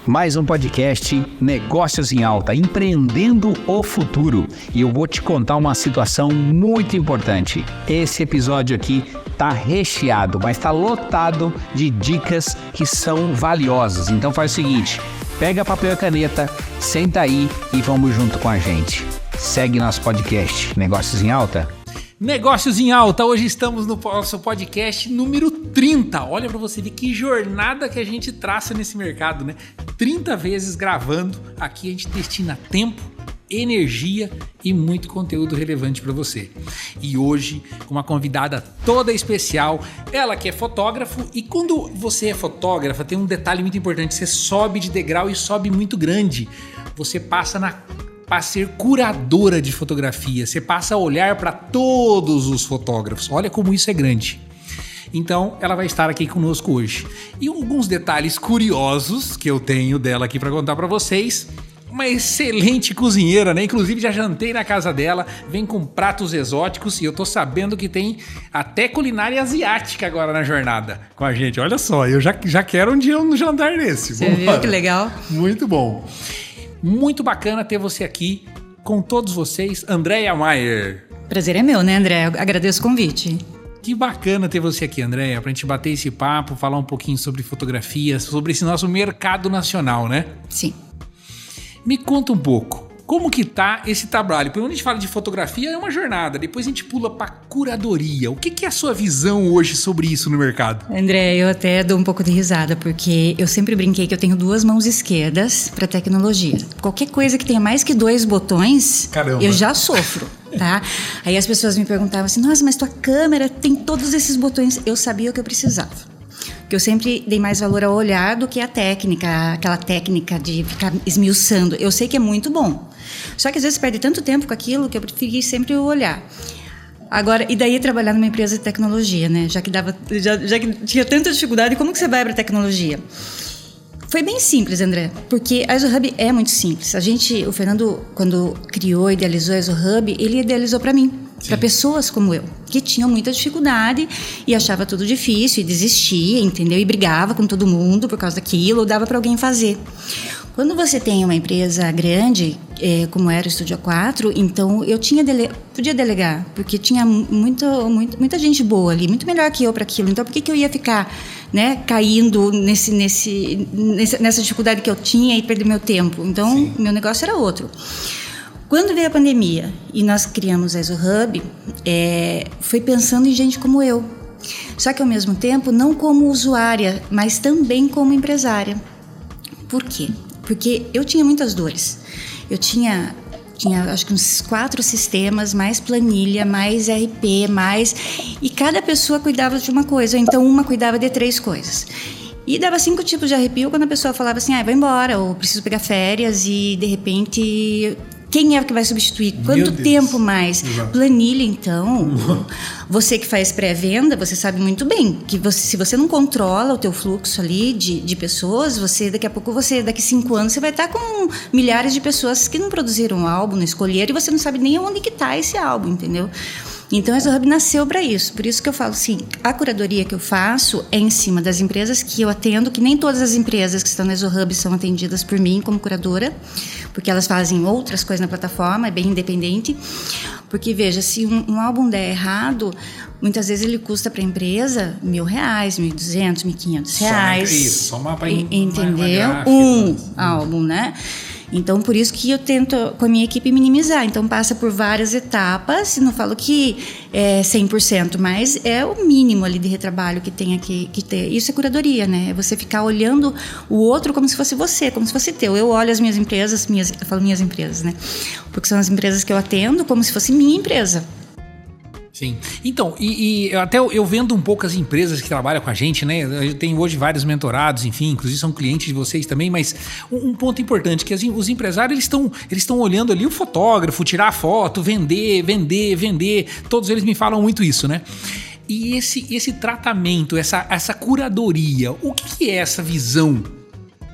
mais um podcast Negócios em Alta, empreendendo o futuro. E eu vou te contar uma situação muito importante. Esse episódio aqui tá recheado, mas tá lotado de dicas que são valiosas. Então faz o seguinte, pega papel e caneta, senta aí e vamos junto com a gente. Segue nosso podcast Negócios em Alta. Negócios em Alta, hoje estamos no nosso podcast número 30. Olha para você ver que jornada que a gente traça nesse mercado, né? 30 vezes gravando, aqui a gente destina tempo, energia e muito conteúdo relevante para você. E hoje, com uma convidada toda especial, ela que é fotógrafo, e quando você é fotógrafa, tem um detalhe muito importante, você sobe de degrau e sobe muito grande. Você passa a ser curadora de fotografia, você passa a olhar para todos os fotógrafos. Olha como isso é grande. Então, ela vai estar aqui conosco hoje. E alguns detalhes curiosos que eu tenho dela aqui para contar para vocês. Uma excelente cozinheira, né? Inclusive já jantei na casa dela, vem com pratos exóticos e eu tô sabendo que tem até culinária asiática agora na jornada com a gente. Olha só, eu já quero um dia um jantar desse. Você viu que legal? Muito bom. Muito bacana ter você aqui com todos vocês, Andréia Maier. Prazer é meu, né, André? Eu agradeço o convite. Que bacana ter você aqui, Andréia, pra gente bater esse papo, falar um pouquinho sobre fotografia, sobre esse nosso mercado nacional, né? Sim. Me conta um pouco, como que tá esse trabalho? Quando a gente fala de fotografia, é uma jornada, depois a gente pula pra curadoria. O que é a sua visão hoje sobre isso no mercado? André, eu até dou um pouco de risada, porque eu sempre brinquei que eu tenho duas mãos esquerdas pra tecnologia. Qualquer coisa que tenha mais que 2 botões, caramba, eu já sofro, tá? Aí as pessoas me perguntavam assim, nossa, mas tua câmera tem todos esses botões. Eu sabia o que eu precisava. Porque eu sempre dei mais valor ao olhar do que à técnica, aquela técnica de ficar esmiuçando. Eu sei que é muito bom. Só que às vezes perde tanto tempo com aquilo que eu preferi sempre o olhar. Agora, e daí trabalhar numa empresa de tecnologia, né? Já que tinha tanta dificuldade, como que você vai para a tecnologia? Foi bem simples, André, porque a ExoHub é muito simples. O Fernando, quando criou, idealizou a ExoHub, ele idealizou para mim, para pessoas como eu, que tinham muita dificuldade e achava tudo difícil e desistia, entendeu? E brigava com todo mundo por causa daquilo, ou dava para alguém fazer. Quando você tem uma empresa grande, como era o Estúdio A4, então eu podia delegar, porque tinha muita gente boa ali, muito melhor que eu para aquilo. Então, por que eu ia ficar, né, caindo nessa dificuldade que eu tinha e perder meu tempo? Então, sim, meu negócio era outro. Quando veio a pandemia e nós criamos a ExoHub, foi pensando em gente como eu. Só que, ao mesmo tempo, não como usuária, mas também como empresária. Por quê? Porque eu tinha muitas dores. Eu tinha acho que uns 4 sistemas, mais planilha, mais RP, e cada pessoa cuidava de uma coisa, ou então uma cuidava de 3 coisas. E dava 5 tipos de arrepio quando a pessoa falava assim, vai embora, ou preciso pegar férias, e de repente, quem é que vai substituir? Quanto tempo mais? Exato. Planilha, então, você que faz pré-venda, você sabe muito bem que se você não controla o teu fluxo ali de pessoas, daqui 5 anos, você vai estar com milhares de pessoas que não produziram álbum, não escolheram, e você não sabe nem onde que está esse álbum, entendeu? Então, a ExoHub nasceu para isso. Por isso que eu falo assim, a curadoria que eu faço é em cima das empresas que eu atendo, que nem todas as empresas que estão na ExoHub são atendidas por mim como curadora, porque elas fazem outras coisas na plataforma, é bem independente. Porque, veja, se um álbum der errado, muitas vezes ele custa para a empresa R$1.000, R$1.200, R$1.500. Só mapa entendeu? Álbum, né? Então, por isso que eu tento, com a minha equipe, minimizar. Então, passa por várias etapas, não falo que é 100%, mas é o mínimo ali de retrabalho que tem que ter. Isso é curadoria, né? É você ficar olhando o outro como se fosse você, como se fosse teu. Eu olho as minhas empresas, eu falo minhas empresas, né? Porque são as empresas que eu atendo como se fosse minha empresa. Sim. Então, até eu vendo um pouco as empresas que trabalham com a gente, né? Eu tenho hoje vários mentorados, enfim, inclusive são clientes de vocês também, mas um ponto importante, que os empresários, eles estão olhando ali o fotógrafo, tirar foto, vender, todos eles me falam muito isso, né? E esse tratamento, essa curadoria, o que é essa visão?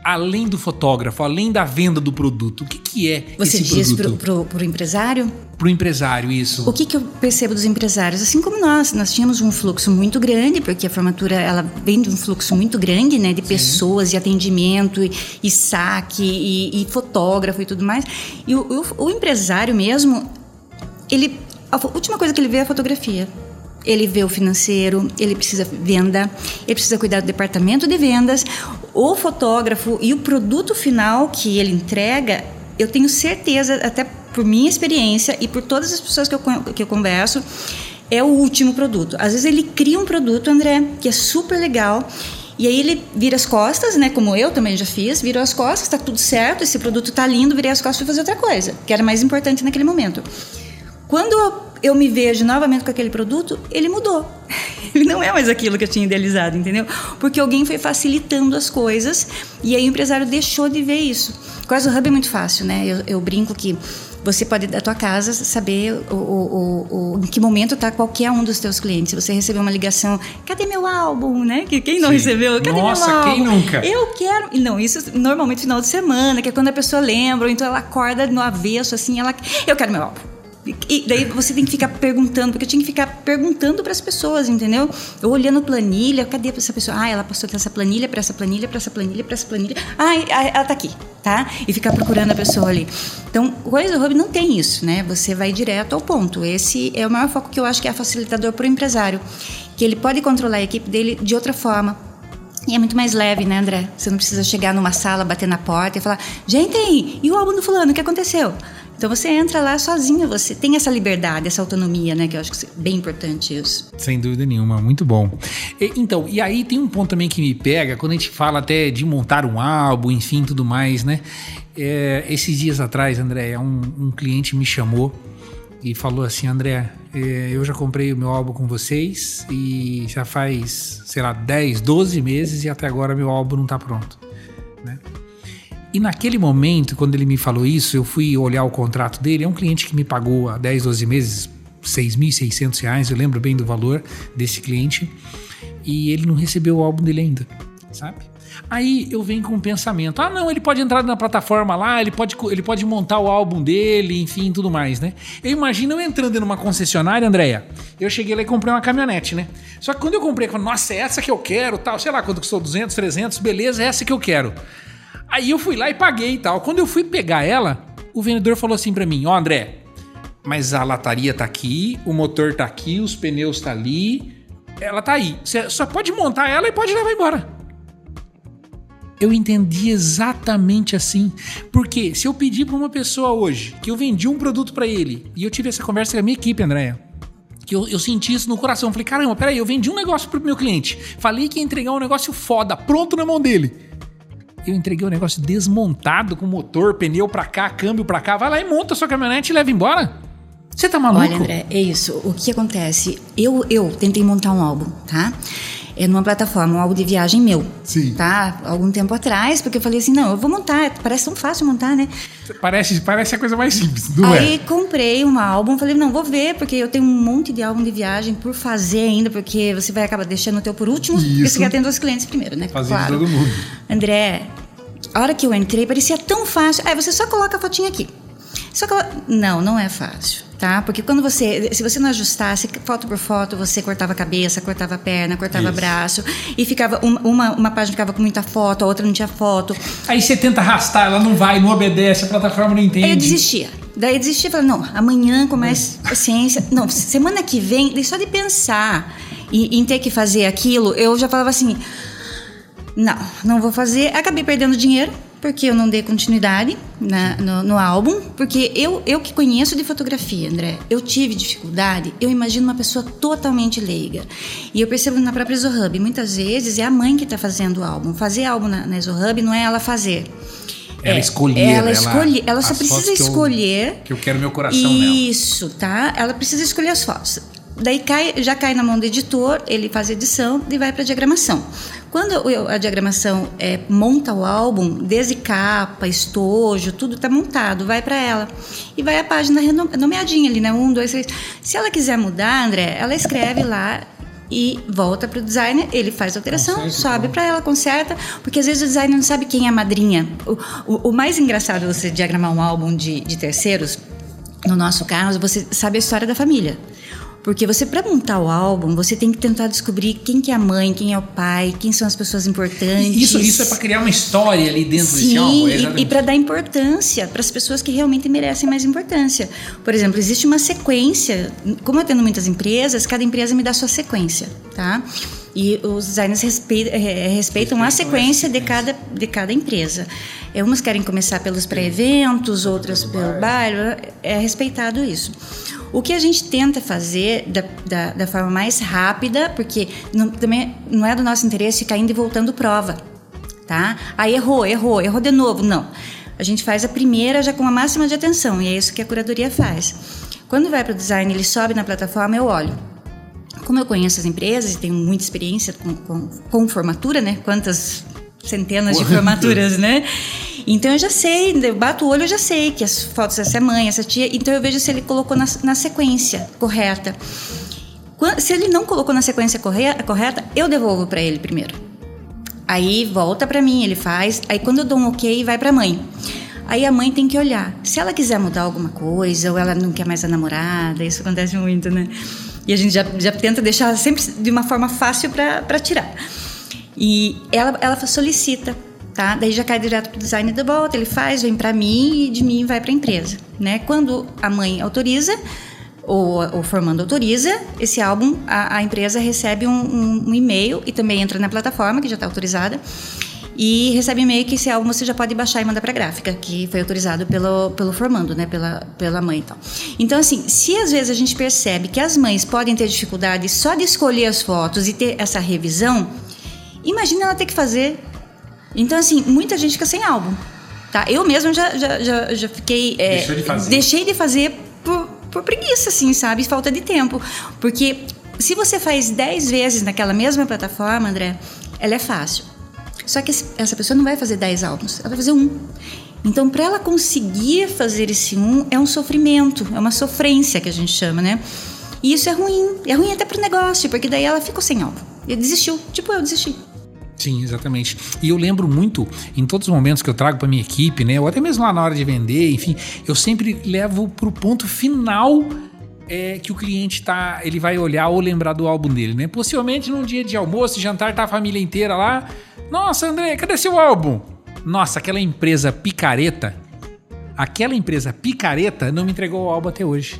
Além do fotógrafo, além da venda do produto, o que é você esse produto? Você diz pro empresário? Pro empresário, isso. O que eu percebo dos empresários? Assim como nós tínhamos um fluxo muito grande, porque a formatura ela vem de um fluxo muito grande, né, de pessoas e atendimento e saque e fotógrafo e tudo mais. E o empresário mesmo, a última coisa que ele vê é a fotografia. Ele vê o financeiro, ele precisa venda, ele precisa cuidar do departamento de vendas, o fotógrafo e o produto final que ele entrega, eu tenho certeza, até por minha experiência e por todas as pessoas que eu converso, é o último produto. Às vezes ele cria um produto, André, que é super legal, e aí ele vira as costas, né, como eu também já fiz, virou as costas, tá tudo certo, esse produto tá lindo, virei as costas e fui fazer outra coisa, que era mais importante naquele momento. Quando eu me vejo novamente com aquele produto, ele mudou. Ele não é mais aquilo que eu tinha idealizado, entendeu? Porque alguém foi facilitando as coisas e aí o empresário deixou de ver isso. Com a Exohub é muito fácil, né? Eu brinco que você pode, da tua casa, saber em que momento está qualquer um dos teus clientes. Se você recebeu uma ligação, cadê meu álbum, né? Quem não recebeu? Cadê meu álbum? Nossa, quem nunca? Eu quero... Não, isso normalmente final de semana, que é quando a pessoa lembra, ou então ela acorda no avesso, assim, eu quero meu álbum. E daí você tem que ficar perguntando, porque eu tinha que ficar perguntando para as pessoas, entendeu? Eu olhando planilha, cadê essa pessoa? Ela passou dessa planilha para essa planilha, para essa planilha, para essa planilha. Ela tá aqui, tá? E ficar procurando a pessoa ali. Então, o Exohub não tem isso, né? Você vai direto ao ponto. Esse é o maior foco que eu acho que é facilitador para o empresário, que ele pode controlar a equipe dele de outra forma. E é muito mais leve, né, André? Você não precisa chegar numa sala, bater na porta e falar: gente, e o álbum do fulano, o que aconteceu? Então você entra lá sozinho, você tem essa liberdade, essa autonomia, né? Que eu acho que é bem importante isso. Sem dúvida nenhuma, muito bom. Então, e aí tem um ponto também que me pega, quando a gente fala até de montar um álbum, enfim, tudo mais, né? Esses dias atrás, André, um cliente me chamou e falou assim: André, eu já comprei o meu álbum com vocês e já faz, sei lá, 10, 12 meses e até agora meu álbum não tá pronto, né? E naquele momento, quando ele me falou isso, eu fui olhar o contrato dele. É um cliente que me pagou há 10, 12 meses R$6.600, eu lembro bem do valor desse cliente. E ele não recebeu o álbum dele ainda, sabe? Aí eu venho com um pensamento: não, ele pode entrar na plataforma lá, ele pode montar o álbum dele, enfim, tudo mais, né? Eu imagino eu entrando numa concessionária, Andréia. Eu cheguei lá e comprei uma caminhonete, né? Só que quando eu comprei, eu falei: nossa, é essa que eu quero, tal, sei lá quanto custou, 200, 300, beleza, é essa que eu quero. Aí eu fui lá e paguei e tal. Quando eu fui pegar ela, o vendedor falou assim pra mim: André, mas a lataria tá aqui, o motor tá aqui, os pneus tá ali, ela tá aí. Você só pode montar ela e pode levar embora. Eu entendi exatamente assim. Porque se eu pedir pra uma pessoa hoje que eu vendi um produto pra ele, e eu tive essa conversa com a minha equipe, Andréia, que eu senti isso no coração. Falei: caramba, peraí, eu vendi um negócio pro meu cliente, falei que ia entregar um negócio foda, pronto na mão dele. Eu entreguei um negócio desmontado, com motor, pneu pra cá, câmbio pra cá. Vai lá e monta a sua caminhonete e leva embora. Você tá maluco? Olha, André, é isso. O que acontece? Eu tentei montar um álbum, tá? Numa plataforma, um álbum de viagem meu. Sim. Tá? Algum tempo atrás, porque eu falei assim: não, eu vou montar. Parece tão fácil montar, né? Parece a coisa mais simples, não é? Aí comprei um álbum, falei: não, vou ver, porque eu tenho um monte de álbum de viagem por fazer ainda, porque você vai acabar deixando o teu por último, porque você quer atender os clientes primeiro, né? Fazendo claro. todo mundo. André, a hora que eu entrei, parecia tão fácil. Aí você só coloca a fotinha aqui. Não é fácil, tá? Porque se você não ajustasse foto por foto, você cortava a cabeça, cortava a perna, cortava braço, e ficava uma página ficava com muita foto, a outra não tinha foto. Aí você tenta arrastar, ela não vai, não obedece, a plataforma não entende. Aí eu desistia. Daí eu desistia e falei: não, amanhã com mais paciência. Não, semana que vem, só de pensar em ter que fazer aquilo, eu já falava assim: não vou fazer. Acabei perdendo dinheiro, porque eu não dei continuidade no álbum, porque eu que conheço de fotografia, André, eu tive dificuldade. Eu imagino uma pessoa totalmente leiga, e eu percebo na própria Exohub, muitas vezes é a mãe que está fazendo o álbum. Fazer álbum na Exohub não é ela fazer, ela escolher. Ela só precisa escolher que eu quero meu coração nela. Isso, tá? Ela precisa escolher as fotos. Daí já cai na mão do editor, ele faz a edição e vai para a diagramação. Quando a diagramação monta o álbum, desde capa, estojo, tudo está montado, vai para ela. E vai a página nomeadinha ali, né? 1, 2, 3. Se ela quiser mudar, André, ela escreve lá e volta para o designer, ele faz a alteração, sobe para ela, conserta, porque às vezes o designer não sabe quem é a madrinha. O mais engraçado é você diagramar um álbum de terceiros. no nosso caso, você sabe a história da família. Porque você, para montar o álbum, você tem que tentar descobrir quem que é a mãe, quem é o pai, quem são as pessoas importantes. Isso é para criar uma história ali dentro Sim, desse álbum? E para dar importância para as pessoas que realmente merecem mais importância. Por exemplo, existe uma sequência, como eu tenho muitas empresas, cada empresa me dá sua sequência, tá? E os designers respeitam a sequência de cada empresa. Umas querem começar pelos pré-eventos, outras pelo baile, é respeitado isso. O que a gente tenta fazer da forma mais rápida, porque também não é do nosso interesse ficar indo e voltando prova, tá? Aí errou de novo, não. A gente faz a primeira já com a máxima de atenção, e é isso que a curadoria faz. Quando vai para o design, ele sobe na plataforma, eu olho. Como eu conheço as empresas e tenho muita experiência com formatura, né? Quantas centenas de formaturas, né? Então eu já sei, eu bato o olho, eu já sei que as fotos dessa mãe, essa tia, então eu vejo se ele colocou na sequência correta. Se ele não colocou na sequência correta, eu devolvo para ele primeiro. Aí volta para mim, ele faz, aí quando eu dou um ok, vai para a mãe. Aí a mãe tem que olhar. Se ela quiser mudar alguma coisa, ou ela não quer mais a namorada, isso acontece muito, né? E a gente já tenta deixar sempre de uma forma fácil para tirar. E ela solicita, tá? Daí já cai direto pro design de volta, ele faz, vem para mim e de mim vai para a empresa, né? Quando a mãe autoriza, ou o formando autoriza, esse álbum, a empresa recebe um e-mail e também entra na plataforma, que já está autorizada, e recebe e-mail que esse álbum você já pode baixar e mandar para a gráfica, que foi autorizado pelo formando, né? Pela mãe e tal. Então, assim, se às vezes a gente percebe que as mães podem ter dificuldade só de escolher as fotos e ter essa revisão, imagina ela ter que fazer. Então, assim, muita gente fica sem álbum, tá? Eu mesma já fiquei... Deixei de fazer por preguiça, assim, sabe? Falta de tempo. Porque se você faz 10 vezes naquela mesma plataforma, André, ela é fácil. Só que essa pessoa não vai fazer 10 álbuns, ela vai fazer 1. Então, para ela conseguir fazer esse 1, é um sofrimento, é uma sofrência que a gente chama, né? E isso é ruim até pro negócio, porque daí ela ficou sem álbum. E desistiu, tipo eu desisti. Sim, exatamente. E eu lembro muito, em todos os momentos que eu trago para minha equipe, né, ou até mesmo lá na hora de vender, enfim, eu sempre levo pro ponto final que o cliente ele vai olhar ou lembrar do álbum dele, né? Possivelmente num dia de almoço, jantar, tá a família inteira lá. Nossa, André, cadê seu álbum? Nossa, aquela empresa picareta não me entregou o álbum até hoje.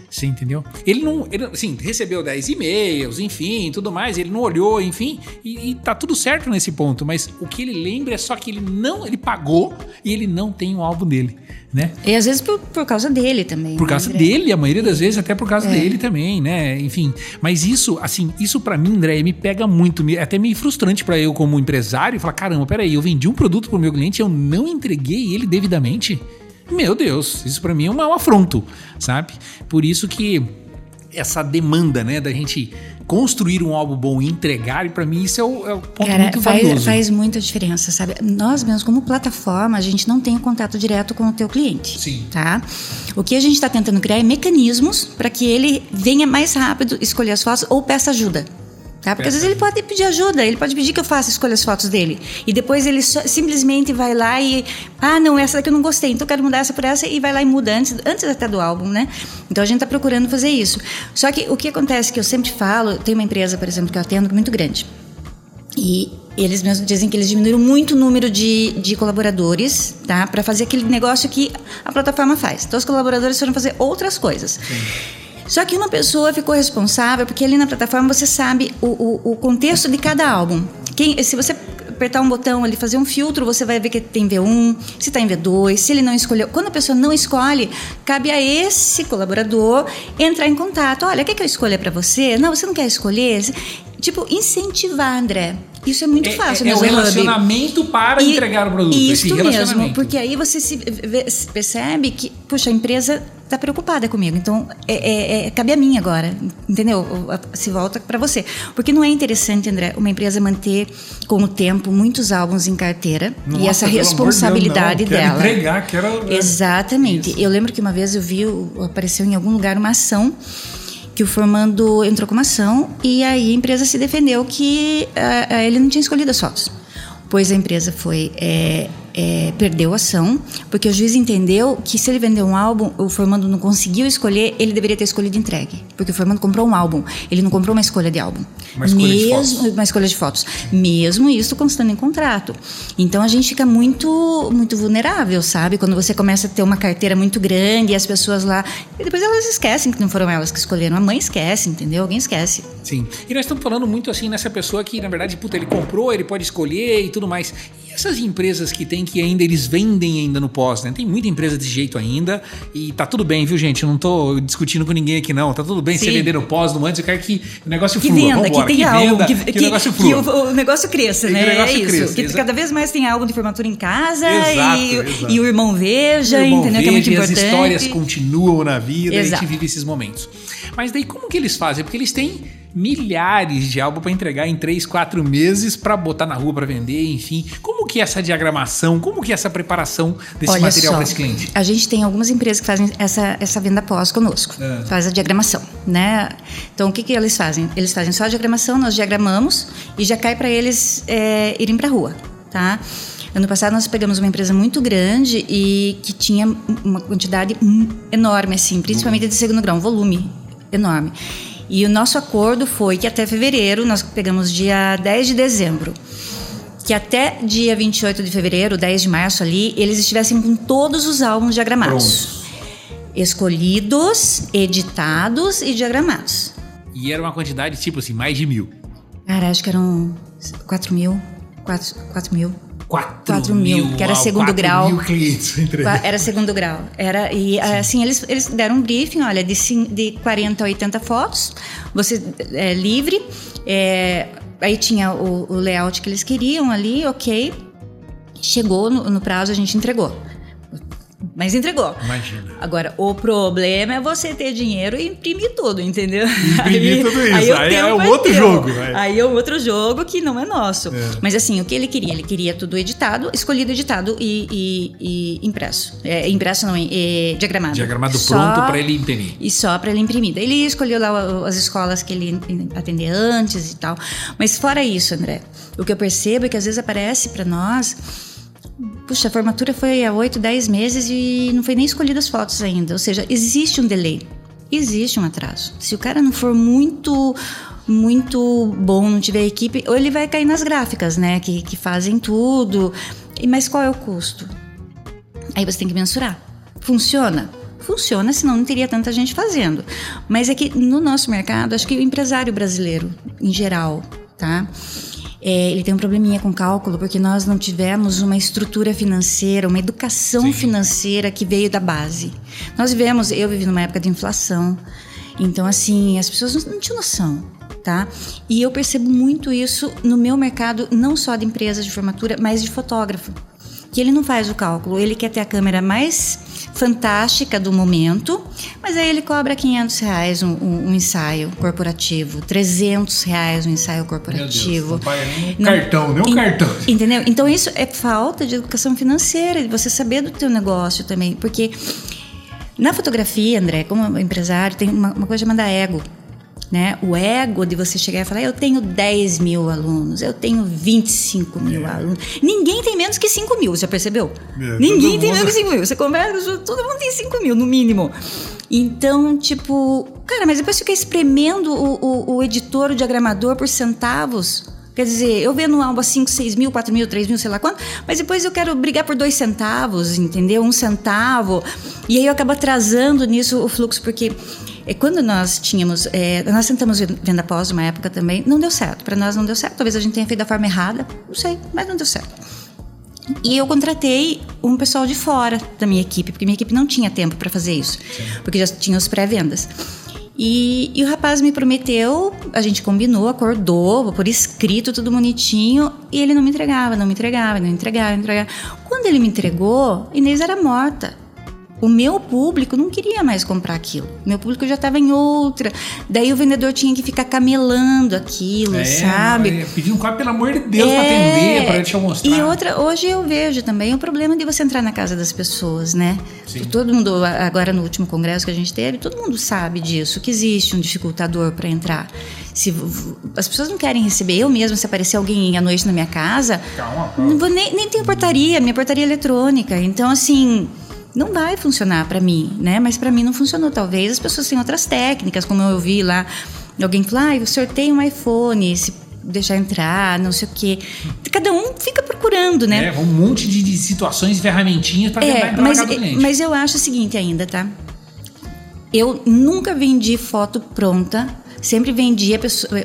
Você entendeu? Ele assim, recebeu 10 e-mails, enfim, tudo mais, ele não olhou, enfim, e tá tudo certo nesse ponto, mas o que ele lembra é só que ele pagou e ele não tem o álbum dele, né? E às vezes por causa dele também. Por causa dele, a maioria das vezes até por causa dele também, né? Enfim, mas isso pra mim, André, me pega muito, é até meio frustrante pra eu como empresário, falar, caramba, peraí, eu vendi um produto pro meu cliente e eu não entreguei ele devidamente? Meu Deus, isso pra mim é um afronto, sabe? Por isso que essa demanda, né, da gente construir um álbum bom e entregar, e pra mim isso é o ponto muito valioso. Faz muita diferença, sabe? Nós mesmos, como plataforma, a gente não tem contato direto com o teu cliente. Sim. Tá? O que a gente está tentando criar é mecanismos para que ele venha mais rápido escolher as fotos ou peça ajuda. Tá? Porque às vezes ele pode pedir ajuda, ele pode pedir que eu escolha as fotos dele. E depois ele simplesmente vai lá e... não, essa daqui eu não gostei, então eu quero mudar essa por essa, e vai lá e muda antes até do álbum, né? Então a gente está procurando fazer isso. Só que o que acontece, que eu sempre falo, tem uma empresa, por exemplo, que eu atendo, muito grande. E eles mesmos dizem que eles diminuíram muito o número de colaboradores, tá? Para fazer aquele negócio que a plataforma faz. Então os colaboradores foram fazer outras coisas. Sim. Só que uma pessoa ficou responsável, porque ali na plataforma você sabe o contexto de cada álbum. Se você apertar um botão ali, fazer um filtro, você vai ver que tem V1, se está em V2, se ele não escolheu. Quando a pessoa não escolhe, cabe a esse colaborador entrar em contato. Olha, quer que eu escolha para você? Não, você não quer escolher? Tipo, incentivar, André. Isso é muito fácil. É o relacionamento para entregar o produto. Isso mesmo, porque aí você percebe que, puxa, a empresa está preocupada comigo, então cabe a mim agora, entendeu? Se volta para você. Porque não é interessante, André, uma empresa manter com o tempo muitos álbuns em carteira. Nossa, e essa responsabilidade dela. Quero entregar, quero... Exatamente. Isso. Eu lembro que uma vez apareceu em algum lugar uma ação que o formando entrou com uma ação e aí a empresa se defendeu que ele não tinha escolhido as fotos. Pois a empresa foi perdeu a ação, porque o juiz entendeu que se ele vendeu um álbum, o formando não conseguiu escolher, ele deveria ter escolhido entregue, porque o formando comprou um álbum, ele não comprou uma escolha de álbum. Uma escolha de fotos. Mesmo isso constando em contrato. Então a gente fica muito, muito vulnerável, sabe? Quando você começa a ter uma carteira muito grande e as pessoas lá, e depois elas esquecem que não foram elas que escolheram, a mãe esquece, entendeu? Alguém esquece. Sim. E nós estamos falando muito assim nessa pessoa que, na verdade, ele comprou, ele pode escolher e tudo mais. E essas empresas que tem que ainda eles vendem ainda no pós, né? Tem muita empresa desse jeito ainda e tá tudo bem, viu, gente? Eu não tô discutindo com ninguém aqui, não. Tá tudo bem você vender no pós, no antes, eu quero que o negócio flua. Venda, que tenha algo, que o negócio flua. Que o negócio cresça, né? Negócio isso. Cresça, que cada vez mais tem álbum de formatura em casa exato. E o irmão veja, entendeu? Que é muito importante. As histórias continuam na vida, exato. A gente vive esses momentos. Mas daí como que eles fazem? Porque eles têm milhares de álbum para entregar em 3, 4 meses para botar na rua para vender, enfim. Como que é essa diagramação? Como que é essa preparação desse material para esse cliente? A gente tem algumas empresas que fazem essa venda pós conosco. Faz a diagramação, né? Então o que eles fazem? Eles fazem só a diagramação, nós diagramamos e já cai para eles irem para a rua, tá? Ano passado nós pegamos uma empresa muito grande e que tinha uma quantidade enorme, assim, principalmente de segundo grau, um volume enorme. E o nosso acordo foi que até fevereiro, nós pegamos dia 10 de dezembro, que até dia 28 de fevereiro, 10 de março ali, eles estivessem com todos os álbuns diagramados. Escolhidos, editados e diagramados. E era uma quantidade, tipo assim, mais de 1.000. Cara, acho que eram 4 mil. 4 mil, que era segundo grau. 4 mil clientes. Era segundo grau. E assim, eles deram um briefing, olha, de 40 a 80 fotos, você é livre, aí tinha o layout que eles queriam ali, ok. Chegou no prazo, a gente entregou. Mas entregou. Imagina. Agora, o problema é você ter dinheiro e imprimir tudo, entendeu? Imprimir tudo isso. Aí é um outro jogo. Aí é um outro jogo que não é nosso. Mas assim, o que ele queria? Ele queria tudo editado, escolhido, editado e impresso. Impresso não, diagramado. Diagramado pronto para ele imprimir. E só para ele imprimir. Daí ele escolheu lá as escolas que ele atendia antes e tal. Mas fora isso, André, o que eu percebo é que às vezes aparece para nós... Puxa, a formatura foi há 8, 10 meses e não foi nem escolhidas as fotos ainda. Ou seja, existe um delay, existe um atraso. Se o cara não for muito bom, não tiver equipe, ou ele vai cair nas gráficas, né? Que fazem tudo. Mas qual é o custo? Aí você tem que mensurar. Funciona? Funciona, senão não teria tanta gente fazendo. Mas é que no nosso mercado, acho que o empresário brasileiro, em geral, tá? Ele tem um probleminha com cálculo, porque nós não tivemos uma estrutura financeira, uma educação financeira que veio da base. Eu vivi numa época de inflação, então assim, as pessoas não tinham noção, tá? E eu percebo muito isso no meu mercado, não só de empresas de formatura, mas de fotógrafo, que ele não faz o cálculo, ele quer ter a câmera mais fantástica do momento, mas aí ele cobra R$500 um ensaio corporativo, R$300 um ensaio corporativo. Meu Deus, não paga nem um cartão. Entendeu? Então isso é falta de educação financeira, de você saber do teu negócio também, porque na fotografia, André, como empresário, tem uma coisa chamada ego. Né? O ego de você chegar e falar, eu tenho 10 mil alunos, eu tenho 25 mil alunos. Ninguém tem menos que 5 mil, já percebeu? Ninguém tem menos que 5 mil. Você conversa, todo mundo tem 5 mil, no mínimo. Então, tipo, cara, mas depois fica espremendo o editor, o diagramador por centavos. Quer dizer, eu vendo um álbum a 5, 6 mil, 4 mil, 3 mil, sei lá quanto, mas depois eu quero brigar por 2 centavos, entendeu? 1 centavo. E aí eu acabo atrasando nisso o fluxo, porque quando nós tínhamos... nós tentamos venda pós uma época também, não deu certo. Para nós não deu certo. Talvez a gente tenha feito da forma errada, não sei, mas não deu certo. E eu contratei um pessoal de fora da minha equipe, porque minha equipe não tinha tempo para fazer isso, porque já tinha os pré-vendas. E o rapaz me prometeu, a gente combinou, acordou, por escrito, tudo bonitinho, e ele não me entregava. Quando ele me entregou, Inês era morta. O meu público não queria mais comprar aquilo. Meu público já estava em outra. Daí o vendedor tinha que ficar camelando aquilo, sabe? Pedindo quase, pelo amor de Deus, para atender, para te mostrar. E outra, hoje eu vejo também o problema de você entrar na casa das pessoas, né? Sim. Todo mundo, agora no último congresso que a gente teve, todo mundo sabe disso, que existe um dificultador para entrar. Se as pessoas não querem receber, eu mesma, se aparecer alguém à noite na minha casa, não vou, nem tenho portaria, minha portaria eletrônica. Então, assim, não vai funcionar para mim, né? Mas para mim não funcionou. Talvez as pessoas tenham outras técnicas, como eu vi lá, alguém falar, eu sorteio um iPhone, se deixar entrar, não sei o quê. Cada um fica procurando, né? Um monte de situações e ferramentinhas para tentar entrar na casa do cliente. Mas eu acho o seguinte ainda, tá? Eu nunca vendi foto pronta. Sempre vendia,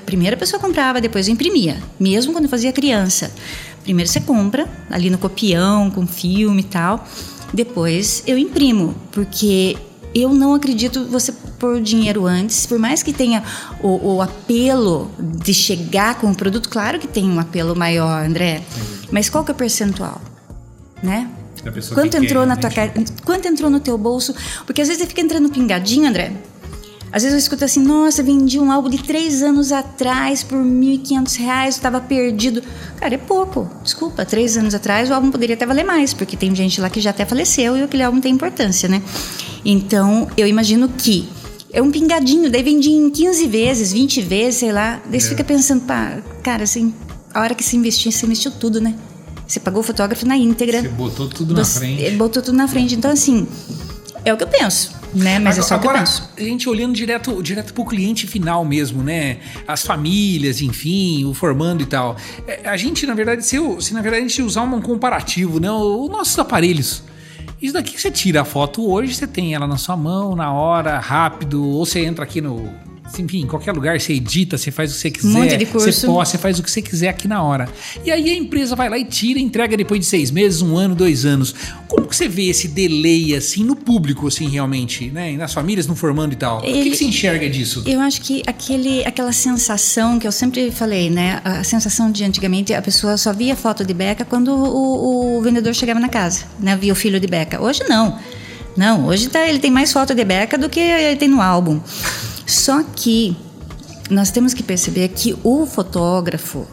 primeiro a pessoa comprava, depois eu imprimia. Mesmo quando eu fazia criança. Primeiro você compra, ali no copião, com filme e tal. Depois eu imprimo, porque eu não acredito você pôr dinheiro antes, por mais que tenha o apelo de chegar com o produto, claro que tem um apelo maior, André, mas qual que é o percentual, né? Quanto entrou na tua cara, quanto entrou no teu bolso? Porque às vezes você fica entrando pingadinho, André. Às vezes eu escuto assim, nossa, vendi um álbum de 3 anos atrás por R$1.500, estava perdido. Cara, é pouco, desculpa, 3 anos atrás o álbum poderia até valer mais, porque tem gente lá que já até faleceu e aquele álbum tem importância, né? Então, eu imagino que é um pingadinho, daí vendi em 15 vezes, 20 vezes, sei lá. Daí você fica pensando, pá, cara, assim, a hora que você investiu tudo, né? Você pagou o fotógrafo na íntegra. Você botou tudo na frente. Botou tudo na frente, então assim, é o que eu penso. Né? Mas agora, é só que eu penso. A gente olhando direto pro cliente final mesmo, né? As famílias, enfim, o formando e tal. A gente, na verdade, se na verdade a gente usar um comparativo, né? Os nossos aparelhos. Isso daqui que você tira a foto hoje, você tem ela na sua mão, na hora, rápido, ou você entra aqui no... Enfim, em qualquer lugar, você edita, você faz o que você quiser. Um monte de curso. Você posta, você faz o que você quiser aqui na hora. E aí a empresa vai lá e tira, entrega depois de 6 meses, 1 ano, 2 anos. Como que você vê esse delay, assim, no público, assim, realmente, né? E nas famílias, no formando e tal? O que você enxerga disso? Eu acho que aquela sensação que eu sempre falei, né? A sensação de antigamente, a pessoa só via foto de beca quando o vendedor chegava na casa, né? Via o filho de beca. Hoje não. Não, hoje ele tem mais foto de beca do que ele tem no álbum. Só que nós temos que perceber que o fotógrafo,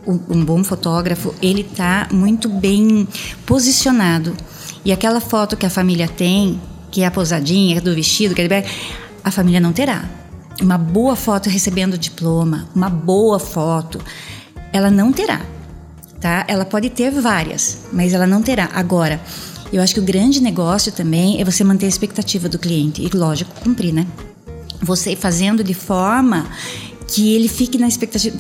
um bom fotógrafo, ele está muito bem posicionado. E aquela foto que a família tem, que é a posadinha, do vestido, que a família não terá. Uma boa foto recebendo o diploma, uma boa foto, ela não terá, tá? Ela pode ter várias, mas ela não terá. Agora, eu acho que o grande negócio também é você manter a expectativa do cliente e, lógico, cumprir, né? Você fazendo de forma que ele fique na expectativa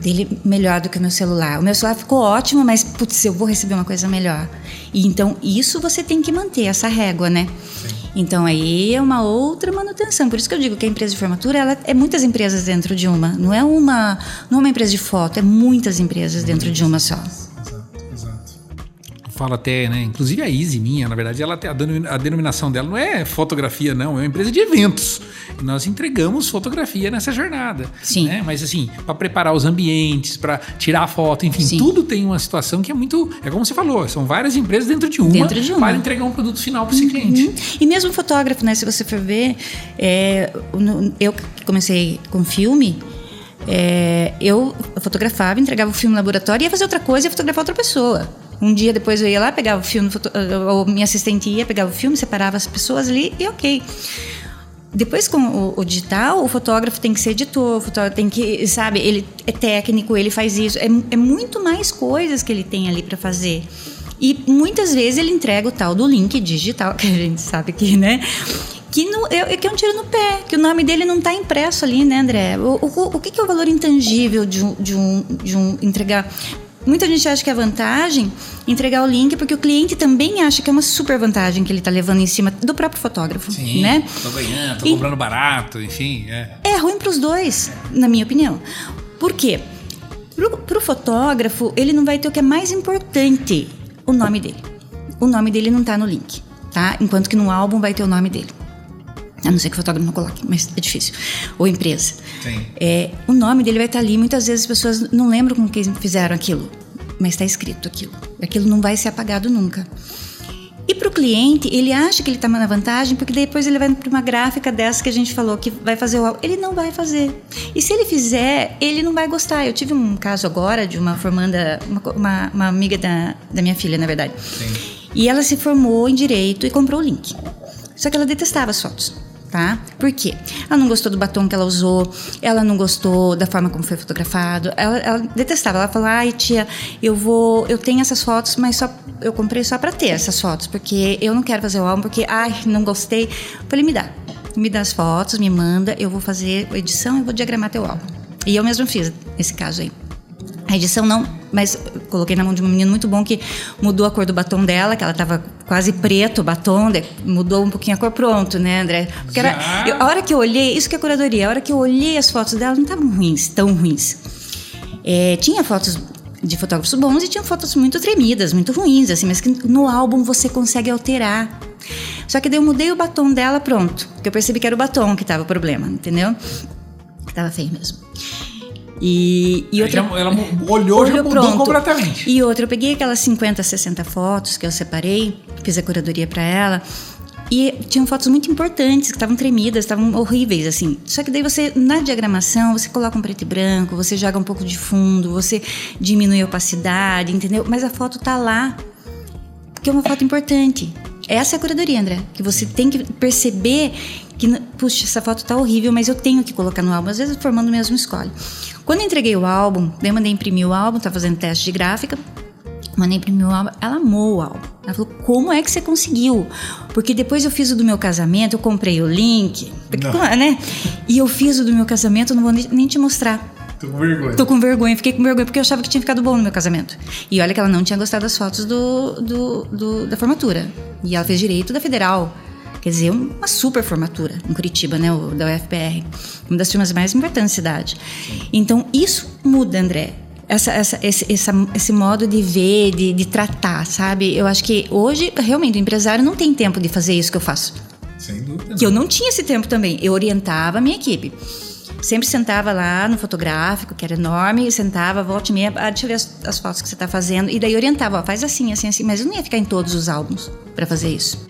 dele melhor do que o meu celular. O meu celular ficou ótimo, mas putz, eu vou receber uma coisa melhor. E então isso você tem que manter, essa régua, né? Sim. Então aí é uma outra manutenção. Por isso que eu digo que a empresa de formatura, ela é muitas empresas dentro de uma. Não é uma empresa de foto, é muitas empresas dentro de uma só. Fala até, né? Inclusive a Easy minha, na verdade, ela tem a denominação dela não é fotografia, não, é uma empresa de eventos. E nós entregamos fotografia nessa jornada. Sim. Né? Mas assim, para preparar os ambientes, para tirar a foto, enfim, Sim. Tudo tem uma situação que é muito. É como você falou, são várias empresas dentro de uma para entregar um produto final para esse cliente. E mesmo fotógrafo, né? Se você for ver, eu que comecei com filme. Eu fotografava, entregava o filme no laboratório, ia fazer outra coisa e ia fotografar outra pessoa. Um dia depois eu ia lá, pegava o filme, ou minha assistente ia, pegava o filme, separava as pessoas ali e ok. Depois com o digital, o fotógrafo tem que ser editor, o fotógrafo tem que, sabe, ele é técnico, ele faz isso. É muito mais coisas que ele tem ali para fazer. E muitas vezes ele entrega o tal do link digital, que a gente sabe que, né? Que é um tiro no pé, que o nome dele não está impresso ali, né, André? O que é o valor intangível de um entregar? Muita gente acha que é vantagem entregar o link, porque o cliente também acha que é uma super vantagem que ele está levando em cima do próprio fotógrafo. Sim, né? Tô ganhando, tô comprando barato, enfim. É ruim para os dois, na minha opinião. Por quê? Pro fotógrafo, ele não vai ter o que é mais importante, o nome dele. O nome dele não está no link, tá? Enquanto que no álbum vai ter o nome dele. A não ser que o fotógrafo não coloque, mas é difícil. Ou empresa. Sim. O nome dele vai estar ali. Muitas vezes as pessoas não lembram com quem fizeram aquilo, mas está escrito aquilo. Aquilo não vai ser apagado nunca. E para o cliente, ele acha que ele está na vantagem, porque depois ele vai para uma gráfica dessa que a gente falou, que vai fazer o álbum. Ele não vai fazer. E se ele fizer, ele não vai gostar. Eu tive um caso agora de uma formanda, uma amiga da minha filha, na verdade. Sim. E ela se formou em Direito e comprou o link. Só que ela detestava as fotos. Tá? Por quê? Ela não gostou do batom que ela usou, ela não gostou da forma como foi fotografado, ela detestava, ela falou, ai tia, eu tenho essas fotos, mas eu comprei só pra ter essas fotos, porque eu não quero fazer o álbum, porque, não gostei. Eu falei, me dá as fotos, me manda, eu vou fazer a edição e vou diagramar teu álbum. E eu mesma fiz esse caso aí. A edição não, mas coloquei na mão de um menino muito bom que mudou a cor do batom dela, que ela tava quase preto o batom, mudou um pouquinho a cor, pronto, né, André? Porque a hora que eu olhei, isso que é curadoria, a hora que eu olhei as fotos dela, não estavam tão ruins. Tinha fotos de fotógrafos bons e tinha fotos muito tremidas, muito ruins, assim, mas que no álbum você consegue alterar. Só que daí eu mudei o batom dela, pronto, porque eu percebi que era o batom que tava o problema, entendeu? Que tava feio mesmo. E outra, ela olhou já mudou pronto. Completamente. E outra, eu peguei aquelas 50, 60 fotos que eu separei, fiz a curadoria para ela, e tinham fotos muito importantes, que estavam tremidas, estavam horríveis, assim. Só que daí você, na diagramação, você coloca um preto e branco, você joga um pouco de fundo, você diminui a opacidade, entendeu? Mas a foto tá lá, porque é uma foto importante. Essa é a curadoria, André, que você tem que perceber que, puxa, essa foto tá horrível, mas eu tenho que colocar no álbum. Às vezes o formando mesmo escolhe. Quando eu entreguei o álbum, daí eu mandei imprimir o álbum, tava fazendo teste de gráfica, mandei imprimir o álbum, ela amou o álbum. Ela falou, como é que você conseguiu? Porque depois eu fiz o do meu casamento, eu comprei o link, porque, né? E eu fiz o do meu casamento, não vou nem te mostrar. Tô com vergonha, fiquei com vergonha, porque eu achava que tinha ficado bom no meu casamento. E olha que ela não tinha gostado das fotos da formatura. E ela fez Direito da Federal. Quer dizer, uma super formatura em Curitiba, né, da UFPR. Uma das turmas mais importantes da cidade. Então, isso muda, André. Esse modo de ver, de tratar, sabe? Eu acho que hoje, realmente, o empresário não tem tempo de fazer isso que eu faço. Sem dúvida. Que eu não tinha esse tempo também. Eu orientava a minha equipe. Sempre sentava lá no fotográfico, que era enorme, e sentava, volta e meia, deixa eu ver as fotos que você está fazendo. E daí orientava, faz assim, assim, assim. Mas eu não ia ficar em todos os álbuns para fazer isso.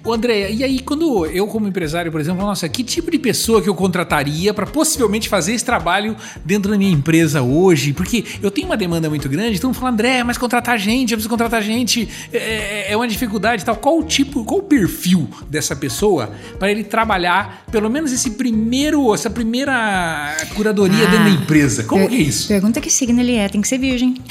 Ô André, e aí quando eu como empresário, por exemplo, nossa, que tipo de pessoa que eu contrataria para possivelmente fazer esse trabalho dentro da minha empresa hoje? Porque eu tenho uma demanda muito grande, todo mundo fala, André, mas contratar gente, eu preciso contratar gente, é uma dificuldade e tal. Qual o perfil dessa pessoa para ele trabalhar, pelo menos essa primeira curadoria dentro da empresa? Como que é isso? Pergunta que signo ele é, tem que ser virgem.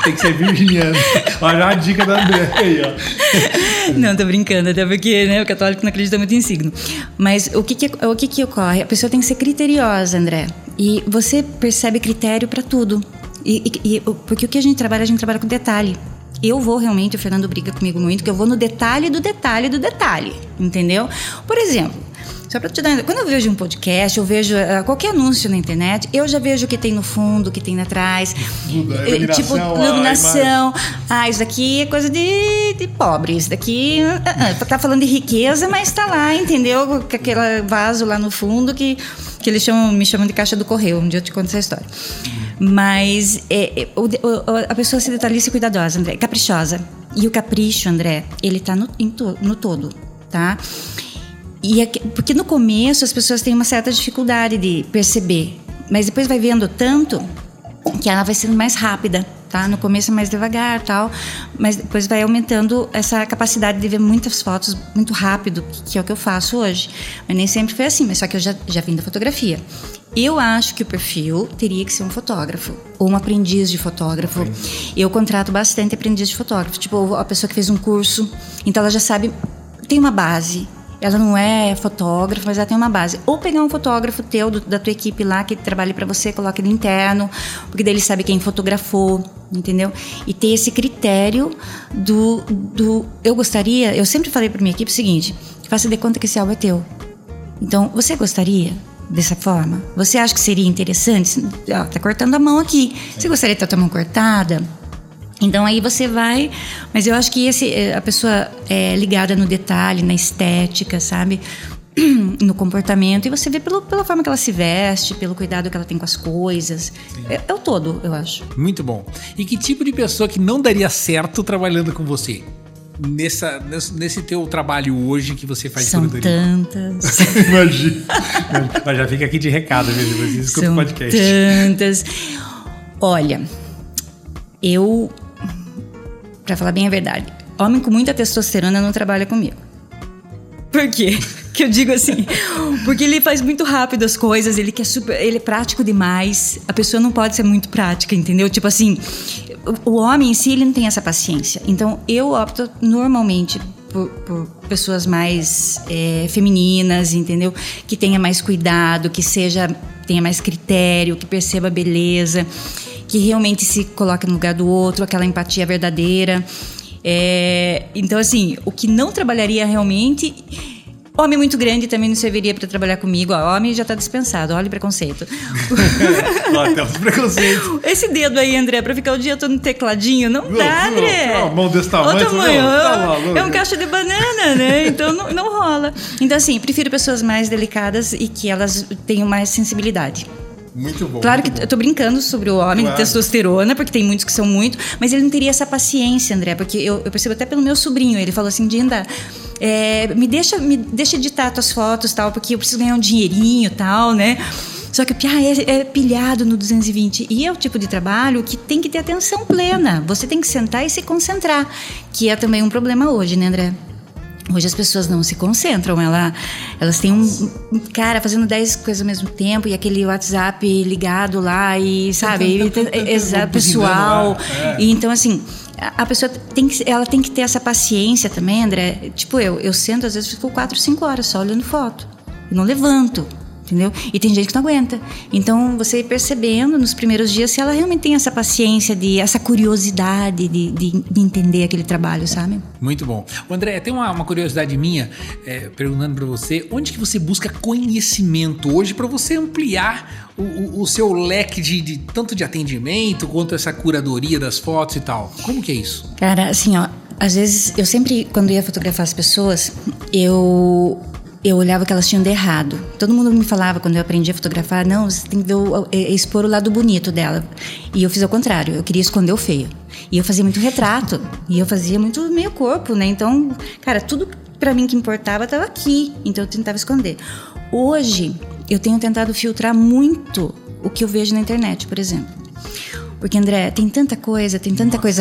Tem que ser virginiano. Olha a dica da André aí, ó. Não, tô brincando. Até porque, né, o católico não acredita muito em signo. Mas o que ocorre? A pessoa tem que ser criteriosa, André. E você percebe critério para tudo. Porque o que a gente trabalha com detalhe. Eu vou realmente, o Fernando briga comigo muito, que eu vou no detalhe do detalhe do detalhe. Entendeu? Por exemplo, só para te dar, quando eu vejo um podcast, eu vejo qualquer anúncio na internet, eu já vejo o que tem no fundo, o que tem atrás. Tipo, iluminação. Isso daqui é coisa de pobre. Isso daqui tá falando de riqueza, mas tá lá, entendeu? Com aquele vaso lá no fundo que eles me chamam de caixa do correio. Um dia eu te conto essa história. Mas a pessoa se detalhista e cuidadosa, André, caprichosa. E o capricho, André, ele tá no todo, tá? Porque no começo as pessoas têm uma certa dificuldade de perceber, mas depois vai vendo tanto que ela vai sendo mais rápida, tá? No começo é mais devagar, tal, mas depois vai aumentando essa capacidade de ver muitas fotos muito rápido, que é o que eu faço hoje. Mas nem sempre foi assim, mas só que eu já vim da fotografia. Eu acho que o perfil teria que ser um fotógrafo ou um aprendiz de fotógrafo. Eu contrato bastante aprendiz de fotógrafo, tipo a pessoa que fez um curso, então ela já sabe, tem uma base. Ela não é fotógrafa, mas ela tem uma base. Ou pegar um fotógrafo teu, da tua equipe lá, que trabalhe para você, coloque ele interno, porque daí ele sabe quem fotografou, entendeu? E ter esse critério eu sempre falei para minha equipe o seguinte, faça de conta que esse álbum é teu. Então, você gostaria dessa forma? Você acha que seria interessante? Tá cortando a mão aqui. Você gostaria de ter a tua mão cortada? Então aí você vai, mas eu acho que a pessoa é ligada no detalhe, na estética, sabe? No comportamento, e você vê pela forma que ela se veste, pelo cuidado que ela tem com as coisas. É o todo, eu acho. Muito bom. E que tipo de pessoa que não daria certo trabalhando com você? nesse teu trabalho hoje que você faz São curadoria? Tantas. Imagina. Mas já fica aqui de recado, mesmo. Você escuta o podcast. Tantas. Olha, pra falar bem a verdade, homem com muita testosterona não trabalha comigo. Por quê? Que eu digo assim, porque ele faz muito rápido as coisas, ele é prático demais, a pessoa não pode ser muito prática, entendeu? Tipo assim, o homem em si, ele não tem essa paciência. Então, eu opto normalmente por pessoas mais femininas, entendeu? Que tenha mais cuidado, que tenha mais critério, que perceba a beleza, que realmente se coloque no lugar do outro, aquela empatia verdadeira. Então, assim, o que não trabalharia realmente... Homem muito grande também não serviria para trabalhar comigo. Homem já está dispensado, olha o preconceito. Até os preconceitos. Esse dedo aí, André, para ficar o dia todo no tecladinho, não dá, André. Uma mão desse tamanho. O tamanho é um cacho de banana, né? Então não rola. Então, assim, prefiro pessoas mais delicadas e que elas tenham mais sensibilidade. Muito bom. Claro muito que bom. eu tô brincando sobre o homem de testosterona, porque tem muitos que são muito, mas ele não teria essa paciência, André, porque eu percebo até pelo meu sobrinho, ele falou assim, Dinda, me deixa editar tuas fotos, tal, porque eu preciso ganhar um dinheirinho, tal, né? Só que o Piá é pilhado no 220 e é o tipo de trabalho que tem que ter atenção plena, você tem que sentar e se concentrar, que é também um problema hoje, né, André? Hoje as pessoas não se concentram, elas têm um cara fazendo 10 coisas ao mesmo tempo e aquele WhatsApp ligado lá e, sabe, exato, pessoal. E então, assim, a pessoa tem que ter essa paciência também, André. Tipo, eu sento, às vezes fico 4, 5 horas só olhando foto. Eu não levanto. Entendeu? E tem gente que não aguenta. Então, você ir percebendo nos primeiros dias se ela realmente tem essa paciência, essa curiosidade de entender aquele trabalho, sabe? Muito bom. André, tem uma curiosidade minha, perguntando para você, onde que você busca conhecimento hoje para você ampliar o seu leque de tanto de atendimento quanto essa curadoria das fotos e tal? Como que é isso? Cara, assim, ó, às vezes, eu sempre, quando ia fotografar as pessoas, eu olhava o que elas tinham de errado. Todo mundo me falava, quando eu aprendi a fotografar, não, você tem que expor o lado bonito dela. E eu fiz ao contrário, eu queria esconder o feio. E eu fazia muito retrato, e eu fazia muito meio corpo, né? Então, cara, tudo pra mim que importava estava aqui, então eu tentava esconder. Hoje, eu tenho tentado filtrar muito o que eu vejo na internet, por exemplo. Porque, André, tem tanta coisa